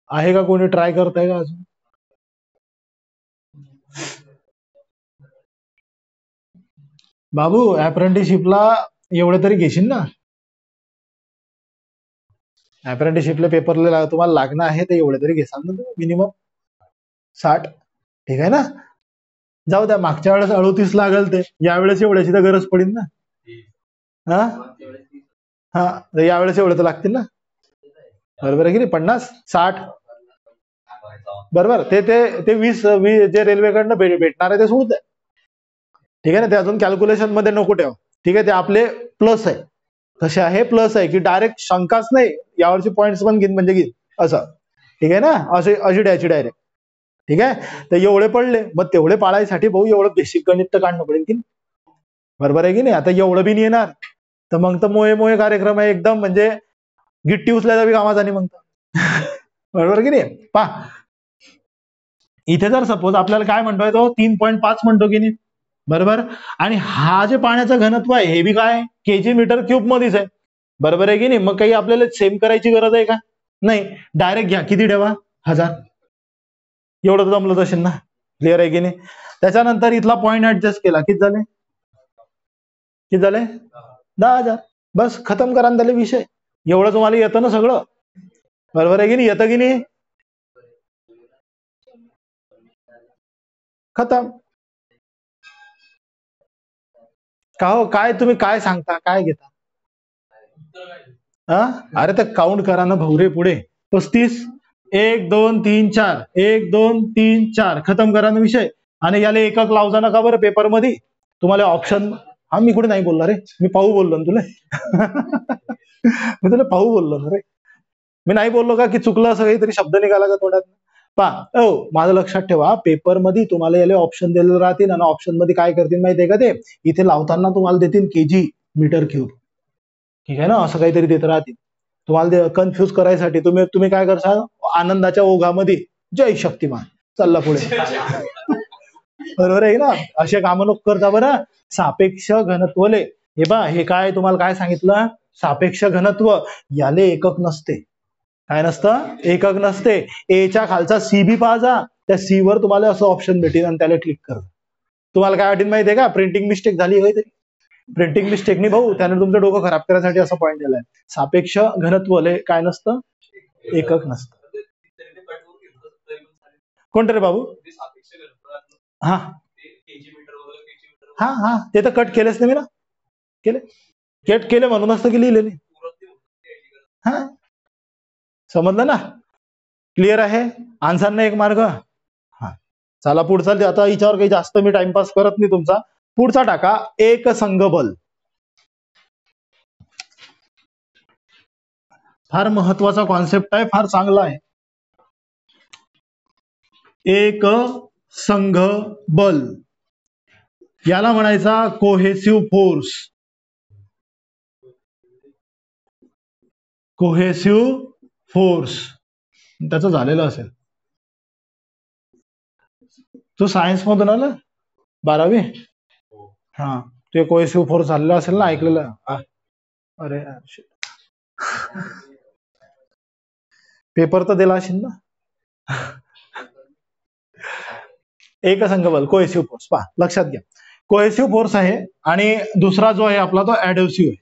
आहे का कोणी ट्राय करताय का अजून? बाबू अप्रेंटिसशिपला एवढे तरी घेशील ना? अप्रेंटिसशिपला पेपरला तुम्हाला लागणं आहे ते एवढे तरी घेसाल ना तुम्ही, मिनिमम 60. ठीक आहे ना? जाऊ द्या, मागच्या वेळेस 38 लागल ते, यावेळेस एवढ्याची तर गरज पडेल ना. हा हा, यावेळेस एवढे तर लागतील ना, बरोबर आहे की नाही? 50 60 बरोबर. ते ते ते 20 जे रेल्वेकडनं भेटणार आहे ते सोडून द्या. ठीक आहे ना, ते अजून कॅल्क्युलेशन मध्ये नको ठेवा. ठीक आहे, ते आपले प्लस आहे. कसे आहे? प्लस आहे की डायरेक्ट शंकाच नाही, यावरची पॉइंट्स पण घेईन म्हणजे घेईन असं. ठीक आहे ना, अशी द्यायची डायरेक्ट. ठीक आहे, तर एवढे पडले, मग तेवढे पाळायसाठी भाऊ एवढं बेसिक गणित तर काढणं पडेल की, बरोबर आहे की नाही? आता एवढं बी नाही येणार तर मग तर मोये मोये कार्यक्रम आहे एकदम, म्हणजे गिट्टी उचलायचा बी कामाचा नाही मग. बरोबर की नाही? पहा इथे जर सपोज आपल्याला काय म्हणतोय तो 3.5 म्हणतो की नाही, बरोबर. आणि हा जे पाण्याचं घनत्व आहे हे बी काय केजी मीटर क्यूब मध्येच आहे, बरोबर आहे की नाही? मग काही आपल्याला सेम करायची गरज आहे का? नाही. डायरेक्ट घ्या, किती ठेवा? 1000. एवढं तर जमलं असेल ना, क्लिअर आहे की नाही? त्याच्यानंतर इथला पॉईंट ऍडजस्ट केला, किती झाले? 10,000. बस खतम करा त्याला विषय. एवढं तुम्हाला येतं ना सगळं, बरोबर आहे की नाही? येतं की नाही? खतम. का हो, काय तुम्ही काय सांगता, काय घेता? अरे तर काउंट करा ना भाऊ रे पुढे. 35 1 2 3 4 1 2 3 4 खतम करा ना विषय. आणि याला एकक लावजा नका बरं पेपर मध्ये. तुम्हाला ऑप्शन, हा मी कुठे नाही बोलला रे, मी पाहू बोललो ना तुला. मी तुला पाहू बोललो ना रे, मी नाही बोललो का की चुकलं असं काहीतरी शब्द निघाला का तोंडात? पहा माझं लक्षात ठेवा, पेपर मध्ये तुम्हाला याला ऑप्शन दिलेले राहतील आणि ऑप्शन मध्ये काय करतील माहितीये का? ते इथे लावताना तुम्हाला देतील केजी मीटर क्यूब. ठीक आहे ना, असं काहीतरी देत राहतील तुम्हाला कन्फ्युज करायसाठी. तुम्ही काय करसाल, आनंदाच्या ओघामध्ये जय शक्तिमान चालला पुढे. बरोबर आहे ना? असे कामं नको करता बरं. सापेक्ष घनत्वले हे बा, हे काय तुम्हाला काय सांगितलं? सापेक्ष घनत्व याले एकक नसते. काय नसतं? एकक नसते. एच्या खालचा सी बी पाहा, त्या सी वर तुम्हाला असं ऑप्शन भेटेल आणि त्याला क्लिक करा. तुम्हाला काय वाटेल माहितीये का? प्रिंटिंग मिस्टेक झाली काहीतरी. प्रिंटिंग मिस्टेकनी भाऊ त्याने तुमचं डोकं खराब करायसाठी असा पॉईंट दिलाय. सापेक्ष घनत्व काय नसतं? एकक नसतं. कोणतं रे बाबू? हा हा हा, ते तर कट केलेच नाही ना, केले कट केले म्हणूनच तर की लिहिले नाही. हा, समजलं ना? क्लिअर आहे? आन्सर नाही एक मार्ग. हा, चला पुढचा. आता याच्यावर काही जास्त मी टाइमपास करत नाही तुमचा. पुढचा टाका, एक संघ बल. फार महत्वाचा कॉन्सेप्ट आहे, फार चांगला आहे. एक संघ बल, याला म्हणायचा कोहेसिव्ह फोर्स. कोहेसिव्ह फोर्स त्याचं झालेलं असेल. तो सायन्स मधून आला 12वी. हा, ते कोहेसिव्ह फोर्स झालेला असेल ना, ऐकलेलं. अरे पेपर तर दिला असेल ना. एकसंघ बल कोहेसिव्ह फोर्स. पहा लक्षात घ्या, कोहेसिव्ह फोर्स आहे आणि दुसरा जो आहे आपला तो ऍडहेसिव्ह आहे.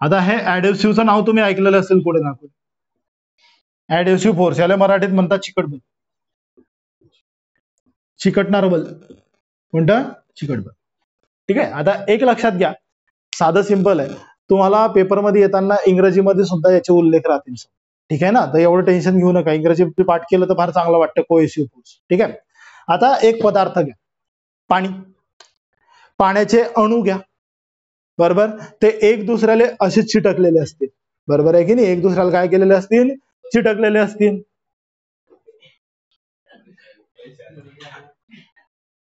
आता हे ऍडहेसिव्हचं नाव तुम्ही ऐकलेलं असेल पुढे ना. ऍडहेसिव्ह फोर्स याला मराठीत म्हणतात चिकट बल. चिकटणार बल कोणतं? चिकट बल. ठीक आहे. आता एक लक्षात घ्या, साधं सिंपल आहे. तुम्हाला पेपरमध्ये येताना इंग्रजीमध्ये सुद्धा याचे उल्लेख राहतील. ठीक आहे ना. तर एवढं टेन्शन घेऊ नका, इंग्रजी पाठ केलं तर फार चांगलं वाटतं. Cohesive force. ठीक आहे. आता एक पदार्थ घ्या, पाणी. पाण्याचे अणू घ्या, बरोबर. ते एक दुसऱ्याला असे चिटकलेले असतील, बरोबर आहे की नाही. एक दुसऱ्याला काय केलेले असतील? चिटकलेले असतील.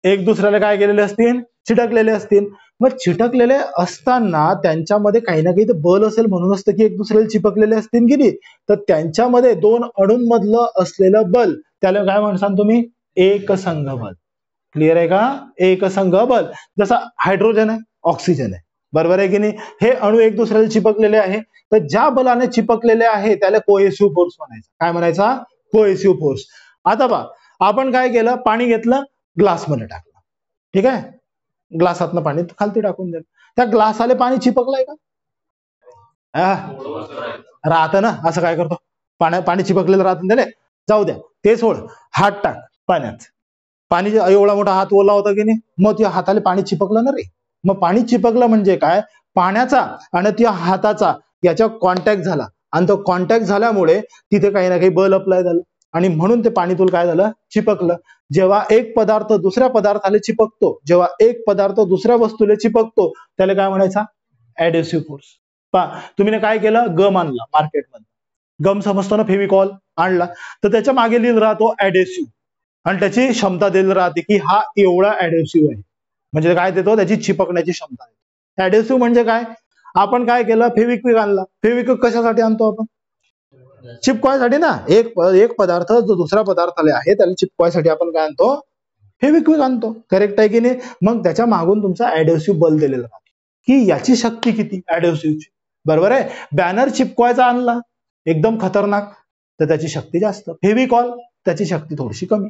एक दुसऱ्याला काय केलेले असतील? चिटकलेले असतील. मग चिटकलेले असताना त्यांच्यामध्ये काही ना काही बल असेल, म्हणून असतं की एक दुसऱ्याला चिपकलेले असतील की नाही. तर त्यांच्यामध्ये दोन अणूंमधलं असलेलं बल त्याला काय म्हणसान तुम्ही? एकसंघ बल. क्लिअर आहे का? एकसंघ बल. जसं हायड्रोजन आहे, ऑक्सिजन आहे, बरोबर आहे की नाही. हे अणू एक दुसऱ्याला चिपकलेले आहे, तर ज्या बलाने चिपकलेले आहे त्याला कोहेसिव्ह फोर्स म्हणायचा. काय म्हणायचा? Cohesive force. आता पहा, आपण काय केलं? पाणी घेतलं, ग्लासमध्ये टाकलं. ठीक आहे. ग्लासातनं पाणी खालती टाकून दिलं. त्या ग्लासाला पाणी चिपकलंय का? राहतं ना. असं काय करतो? पाणी चिपकलेलं राहतं त्याला. जाऊ द्या, ते सोड. हात टाक पाण्यात. पाणी एवढा मोठा हात ओला होता की नाही, मग त्या हाताला पाणी चिपकलं ना रे. मग पाणी चिपकलं म्हणजे काय? पाण्याचा आणि त्या हाताचा याच्या कॉन्टॅक्ट झाला, आणि तो कॉन्टॅक्ट झाल्यामुळे तिथे काही ना काही बल अप्लाय झालं, आणि म्हणून ते पाणी तुला काय झालं? चिपकलं. जेव्हा एक पदार्थ दुसऱ्या पदार्थाला चिपकतो, जेव्हा एक पदार्थ दुसऱ्या वस्तूला चिपकतो, त्याला काय म्हणायचा? ऍडहेसिव्ह फोर्स. पहा, तुम्ही काय केलं? गम आणला मार्केटमध्ये. गम समजतो ना, फेविकॉल आणला, तर त्याच्या मागे लिहिलं राहतो ऍडहेसिव्ह, आणि त्याची क्षमता दिली राहते की हा एवढा ऍडहेसिव्ह आहे. म्हणजे काय देतो? त्याची चिपकण्याची क्षमता आहे. ऍडहेसिव्ह म्हणजे काय? आपण काय केलं? फेविक्विक आणला. फेविक्विक कशासाठी आणतो आपण? चिपकवायसाठी ना. एक पदार्थ जो दुसऱ्या पदार्थाला आहे त्याला चिपकवायसाठी आपण काय आणतो? फेविक्विक आणतो. करेक्ट आहे की नाही. मग त्याच्या मागून तुमचा ऍडहेसिव्ह बल दिलेला राहतो की याची शक्ती किती ऍडहेसिव्हची, बरोबर आहे. बॅनर चिपकवायचा आणला, एकदम खतरनाक, तर त्याची शक्ती जास्त. फेविकॉल त्याची शक्ती थोडीशी कमी.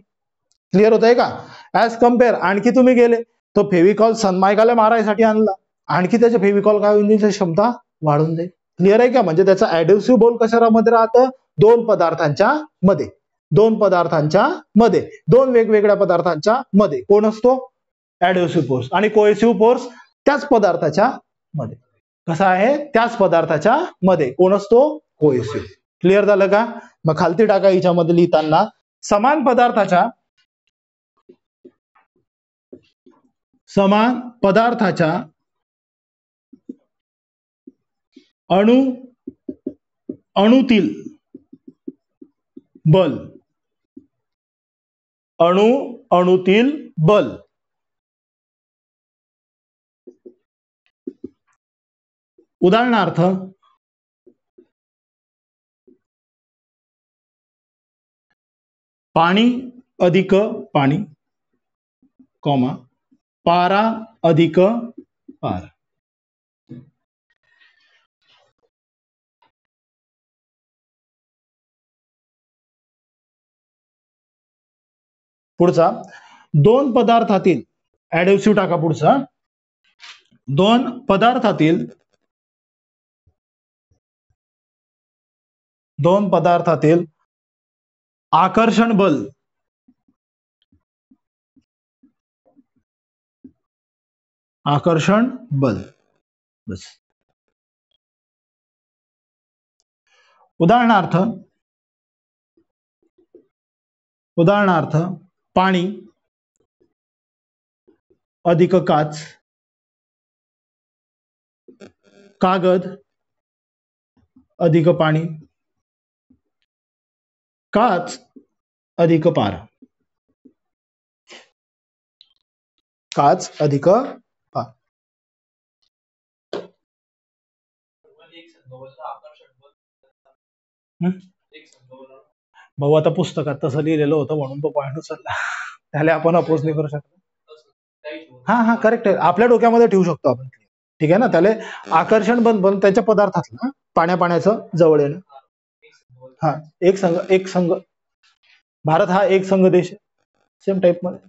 क्लिअर होत आहे का? ऍज कम्पेअर आणखी तुम्ही गेले तो फेविकॉल सनमायकाला मारायसाठी आणला, आणखी त्याचे फेविकॉल काय होईल? त्याची क्षमता वाढून जाईल. क्लिअर आहे का? म्हणजे त्याचा ऍडहेसिव्ह बल कशामध्ये राहतं? दोन पदार्थांच्या मध्ये. दोन पदार्थांच्या मध्ये, दोन वेगवेगळ्या पदार्थांच्या मध्ये कोण असतो? ऍडहेसिव्ह फोर्स. आणि कोहेसिव्ह फोर्स त्याच पदार्थाच्या मध्ये. कसा आहे? त्याच पदार्थाच्या मध्ये कोण असतो? कोहेसिव्ह. क्लिअर झालं का? मग खालती टाका याच्यामध्ये लिहिताना, समान पदार्थाच्या अणूतील बल, अणूतील बल उदाहरणार्थ पाणी अधिक पाणी, पारा अधिक पारा. पुढचा, दोन पदार्थातील ऍडहेसिव्ह टाका. पुढचा, दोन पदार्थातील आकर्षण बल बस. उदाहरणार्थ पाणी अधिक काच, कागद अधिक पाणी, काच अधिक पारा. काच अधिक पारा. भाऊ आता पुस्तकात तसं लिहिलेलं होतं म्हणून तो पॉईंट उचलला. त्याला आपण अपोज नाही करू शकतो. हा करेक्ट आहे. आपल्या डोक्यामध्ये ठेवू शकतो आपण. ठीक आहे ना. त्याला आकर्षण बल त्याच्या पदार्थातलं पाण्याचं जवळ येणं. हा एक संघ भारत हा एक संघ देश आहे, सेम टाईप मध्ये,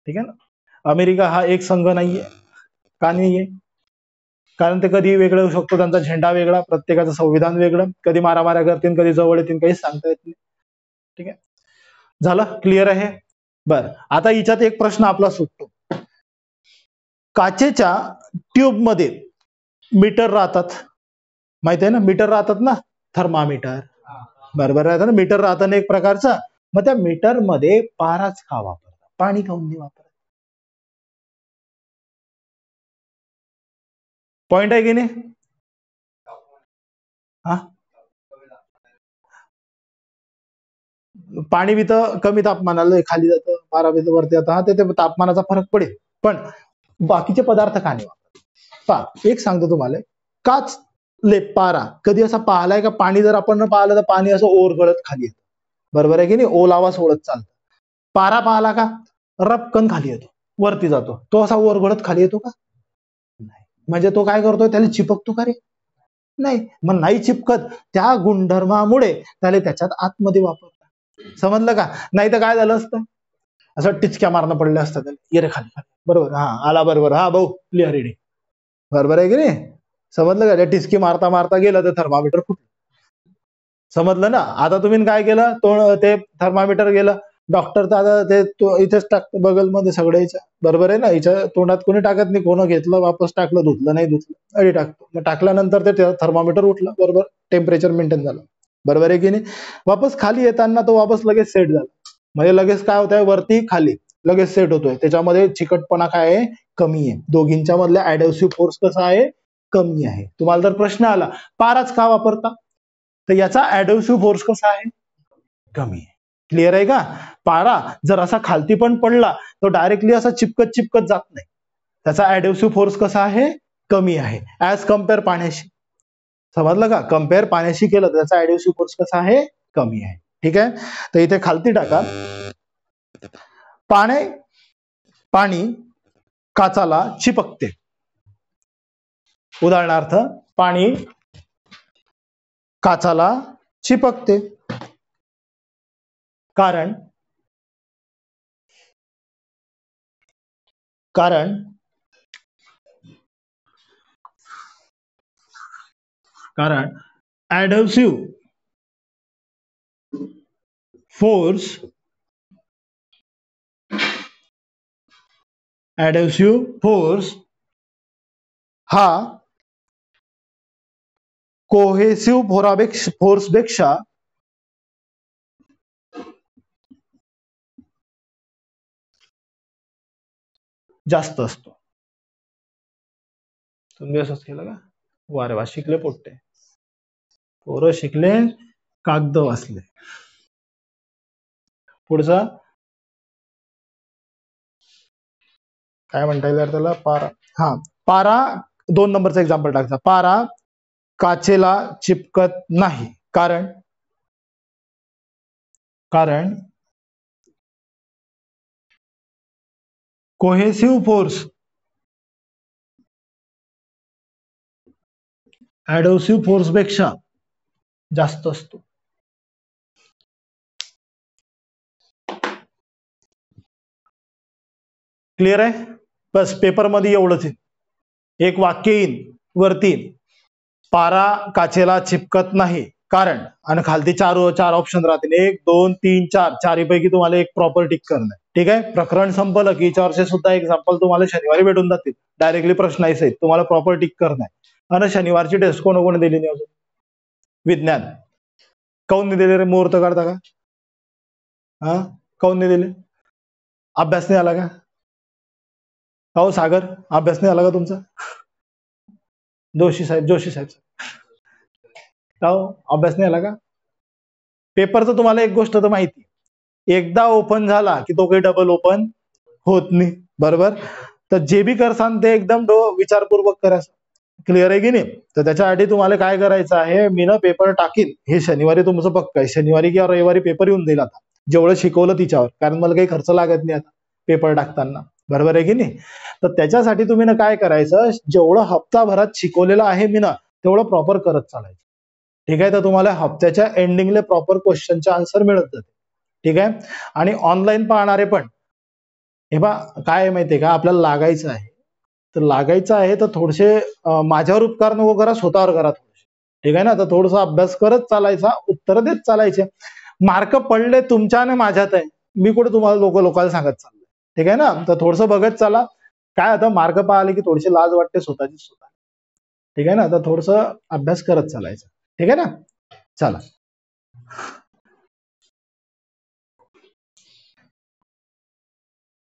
ठीक आहे ना. अमेरिका हा एक संघ नाहीये, का नाहीये? कारण ते कधी वेगळं होऊ शकतो, त्यांचा झेंडा वेगळा, प्रत्येकाचं संविधान वेगळं, कधी मारामाऱ्या करतील, कधी जवळ येतील, काही सांगता येत नाही, ठीक आहे. झालं, क्लिअर आहे. बर, आता हिच्यात एक प्रश्न आपला सुटतो. काचेच्या ट्यूब मध्ये मीटर राहतात, माहिती आहे ना, मीटर राहतात ना, थर्मामीटर, बरोबर राहतं ना, मीटर राहतं ना एक प्रकारचं. मग त्या मीटर मध्ये पाराच का वापरतात, पाणी काऊन नाही वापरत? पॉइंट आहे की नाही? हा, पाणी बी तर कमी तापमानाला खाली जातं, पारा बी वरती जातं, हा, ते तापमानाचा फरक पडेल, पण बाकीचे पदार्थ का नाही वापरत? पहा, एक सांगतो तुम्हाला, काच पारा कधी असा पाहिलाय का? पाणी जर आपण पाहिलं तर पाणी असं ओरगळत खाली येतं, बरोबर आहे की नाही, ओलावा सोडत चालतं. पारा पाहिला का? रपकन खाली येतो, वरती जातो, तो असा ओरगळत खाली येतो का? नाही. म्हणजे तो काय करतोय, त्याला चिपकतो का रे? नाही. मग नाही चिपकत, त्या गुणधर्मामुळे त्याला त्याच्यात आतमध्ये वापरतात, समजलं का? नाही तर काय झालं असतं, असं टिचक्या मारणं पडलं असतं त्याला, ये रे खाली खाली, बरोबर, हा आला, बरोबर, हा भाऊ क्लिअर रेडी, बरोबर आहे की नाही? समजलं का? त्या टिचकी मारता मारता गेलं तर थर्मामीटर फुटलं, समजलं ना? आता तुम्ही काय केलं, ते थर्मामीटर गेलं, डॉक्टर तर आता ते इथेच टाकतं बगलमध्ये सगळ्याच्या, बरोबर आहे ना, हिच्या तोंडात कोणी टाकत नाही, कोण घेतलं वापस टाकलं, धुतलं नाही धुतलं, अडी टाकतो, मग टाकल्यानंतर ते थर्मामीटर उठलं, बरोबर, टेम्परेचर मेंटेन झालं, बरोबर आहे की नाही? वापस खाली येताना तो वापस लगेच सेट झाला, म्हणजे लगेच काय होत आहे, वरती खाली लगेच सेट होतोय, त्याच्यामध्ये चिकटपणा काय आहे, कमी आहे, दोघींच्या मधला ऍडहेसिव्ह फोर्स कसा आहे, कमी आहे. तुम्हाला जर प्रश्न आला पाराच का वापरता, तर याचा ऍडहेसिव्ह फोर्स कसा आहे, कमी आहे. क्लिअर आहे का? पारा जर असा खालती पण पडला तो डायरेक्टली असा चिपकत चिपकत जात नाही, त्याचा ऍडहेसिव्ह फोर्स कसा आहे, कमी आहे, ऍज कम्पेअर पाण्याशी, समजलं का? कम्पेअर पाण्याशी केलं तर त्याचा ऍडहेसिव्ह फोर्स कसा आहे, कमी आहे, ठीक आहे. तर इथे खालती टाका, पाणी काचाला चिपकते, उदाहरणार्थ पाणी काचाला चिपकते, कारण ऍडहेसिव्ह फोर्स हा कोहेसिव्ह फोर्स पेक्षा जास्त असतो. तुम्ही असंच केलं का? वारे वा, शिकले पोट्टे, पोरं शिकले, कागद वाचले. पुढचा काय म्हणता येईल त्याला, पारा, हा, पारा 2 नंबरचा एक्झाम्पल टाकता, पारा काचेला चिपकत नाही, कारण कोहेसिव्ह फोर्स ऍडहेसिव्ह फोर्स पेक्षा जास्त असतो. क्लिअर आहे? बस पेपर मध्ये एवढंच आहे, एक वाक्य येईल वरती, पारा काचेला चिपकत नाही कारण, आणि खालती चार ऑप्शन राहतील, 1 2 3 4, चारीपैकी तुम्हाला एक प्रॉपर टिक करणं, ठीक आहे. प्रकरण संपलं की याच्यावरचे सुद्धा एक्झाम्पल तुम्हाला शनिवारी भेटून जातील, डायरेक्टली प्रश्न आहे, तुम्हाला प्रॉपर टिक करणं आहे. आणि शनिवारची टेस्ट कोण दिली नाही अजून, विज्ञान, काऊन नाही दिले रे, मुहूर्त काढता का? हा, काऊन नाही दिले, अभ्यास नाही आला का? हो सागर, अभ्यास नाही आला का तुमचा? जोशी साहेब का हो, अभ्यास नाही आला का? पेपरचं तुम्हाला एक गोष्ट तर माहिती, एकदा ओपन झाला की तो काही डबल ओपन होत नाही, बरोबर. तर जे बी करसान ते एकदम विचारपूर्वक करायचं, क्लिअर आहे की नाही? तर त्याच्यासाठी तुम्हाला काय करायचं आहे, मी ना पेपर टाकीन, हे शनिवारी तुमचं पक्क आहे, शनिवारी किंवा रविवारी पेपर येऊन जाईल आता, जेवढं शिकवलं तिच्यावर, कारण मला काही खर्च लागत नाही आता पेपर टाकताना, बरोबर आहे की नाही? तर त्याच्यासाठी तुम्ही ना काय करायचं, जेवढं हप्ताभरात शिकवलेलं आहे मी ना, तेवढं प्रॉपर करत चालायचं, ठीक आहे. तर तुम्हाला हप्त्याच्या एंडिंगला प्रॉपर क्वेश्चनचे आन्सर मिळत जाते. ठीक आहे. आणि ऑनलाईन पाहणारे पण हे बा काय आहे माहितीये का, आपल्याला लागायचं आहे तर लागायचं आहे तर थोडेसे माझ्यावर उपकार नको करा, स्वतःवर करा थोडेसे. ठीक आहे ना. तर थोडासा अभ्यास करत चालायचा, उत्तर देत चालायचे. मार्क पडले तुमच्या आणि माझ्यात आहे, मी कुठे तुम्हाला लोकांना सांगत चाललोय. ठीक आहे ना. तर थोडंसं बघत चला. काय आता मार्क पाहिले की थोडीशी लाज वाटते स्वतःची स्वतः. ठीक आहे ना. तर थोडंसं अभ्यास करत चालायचं. ठीक आहे ना. चला.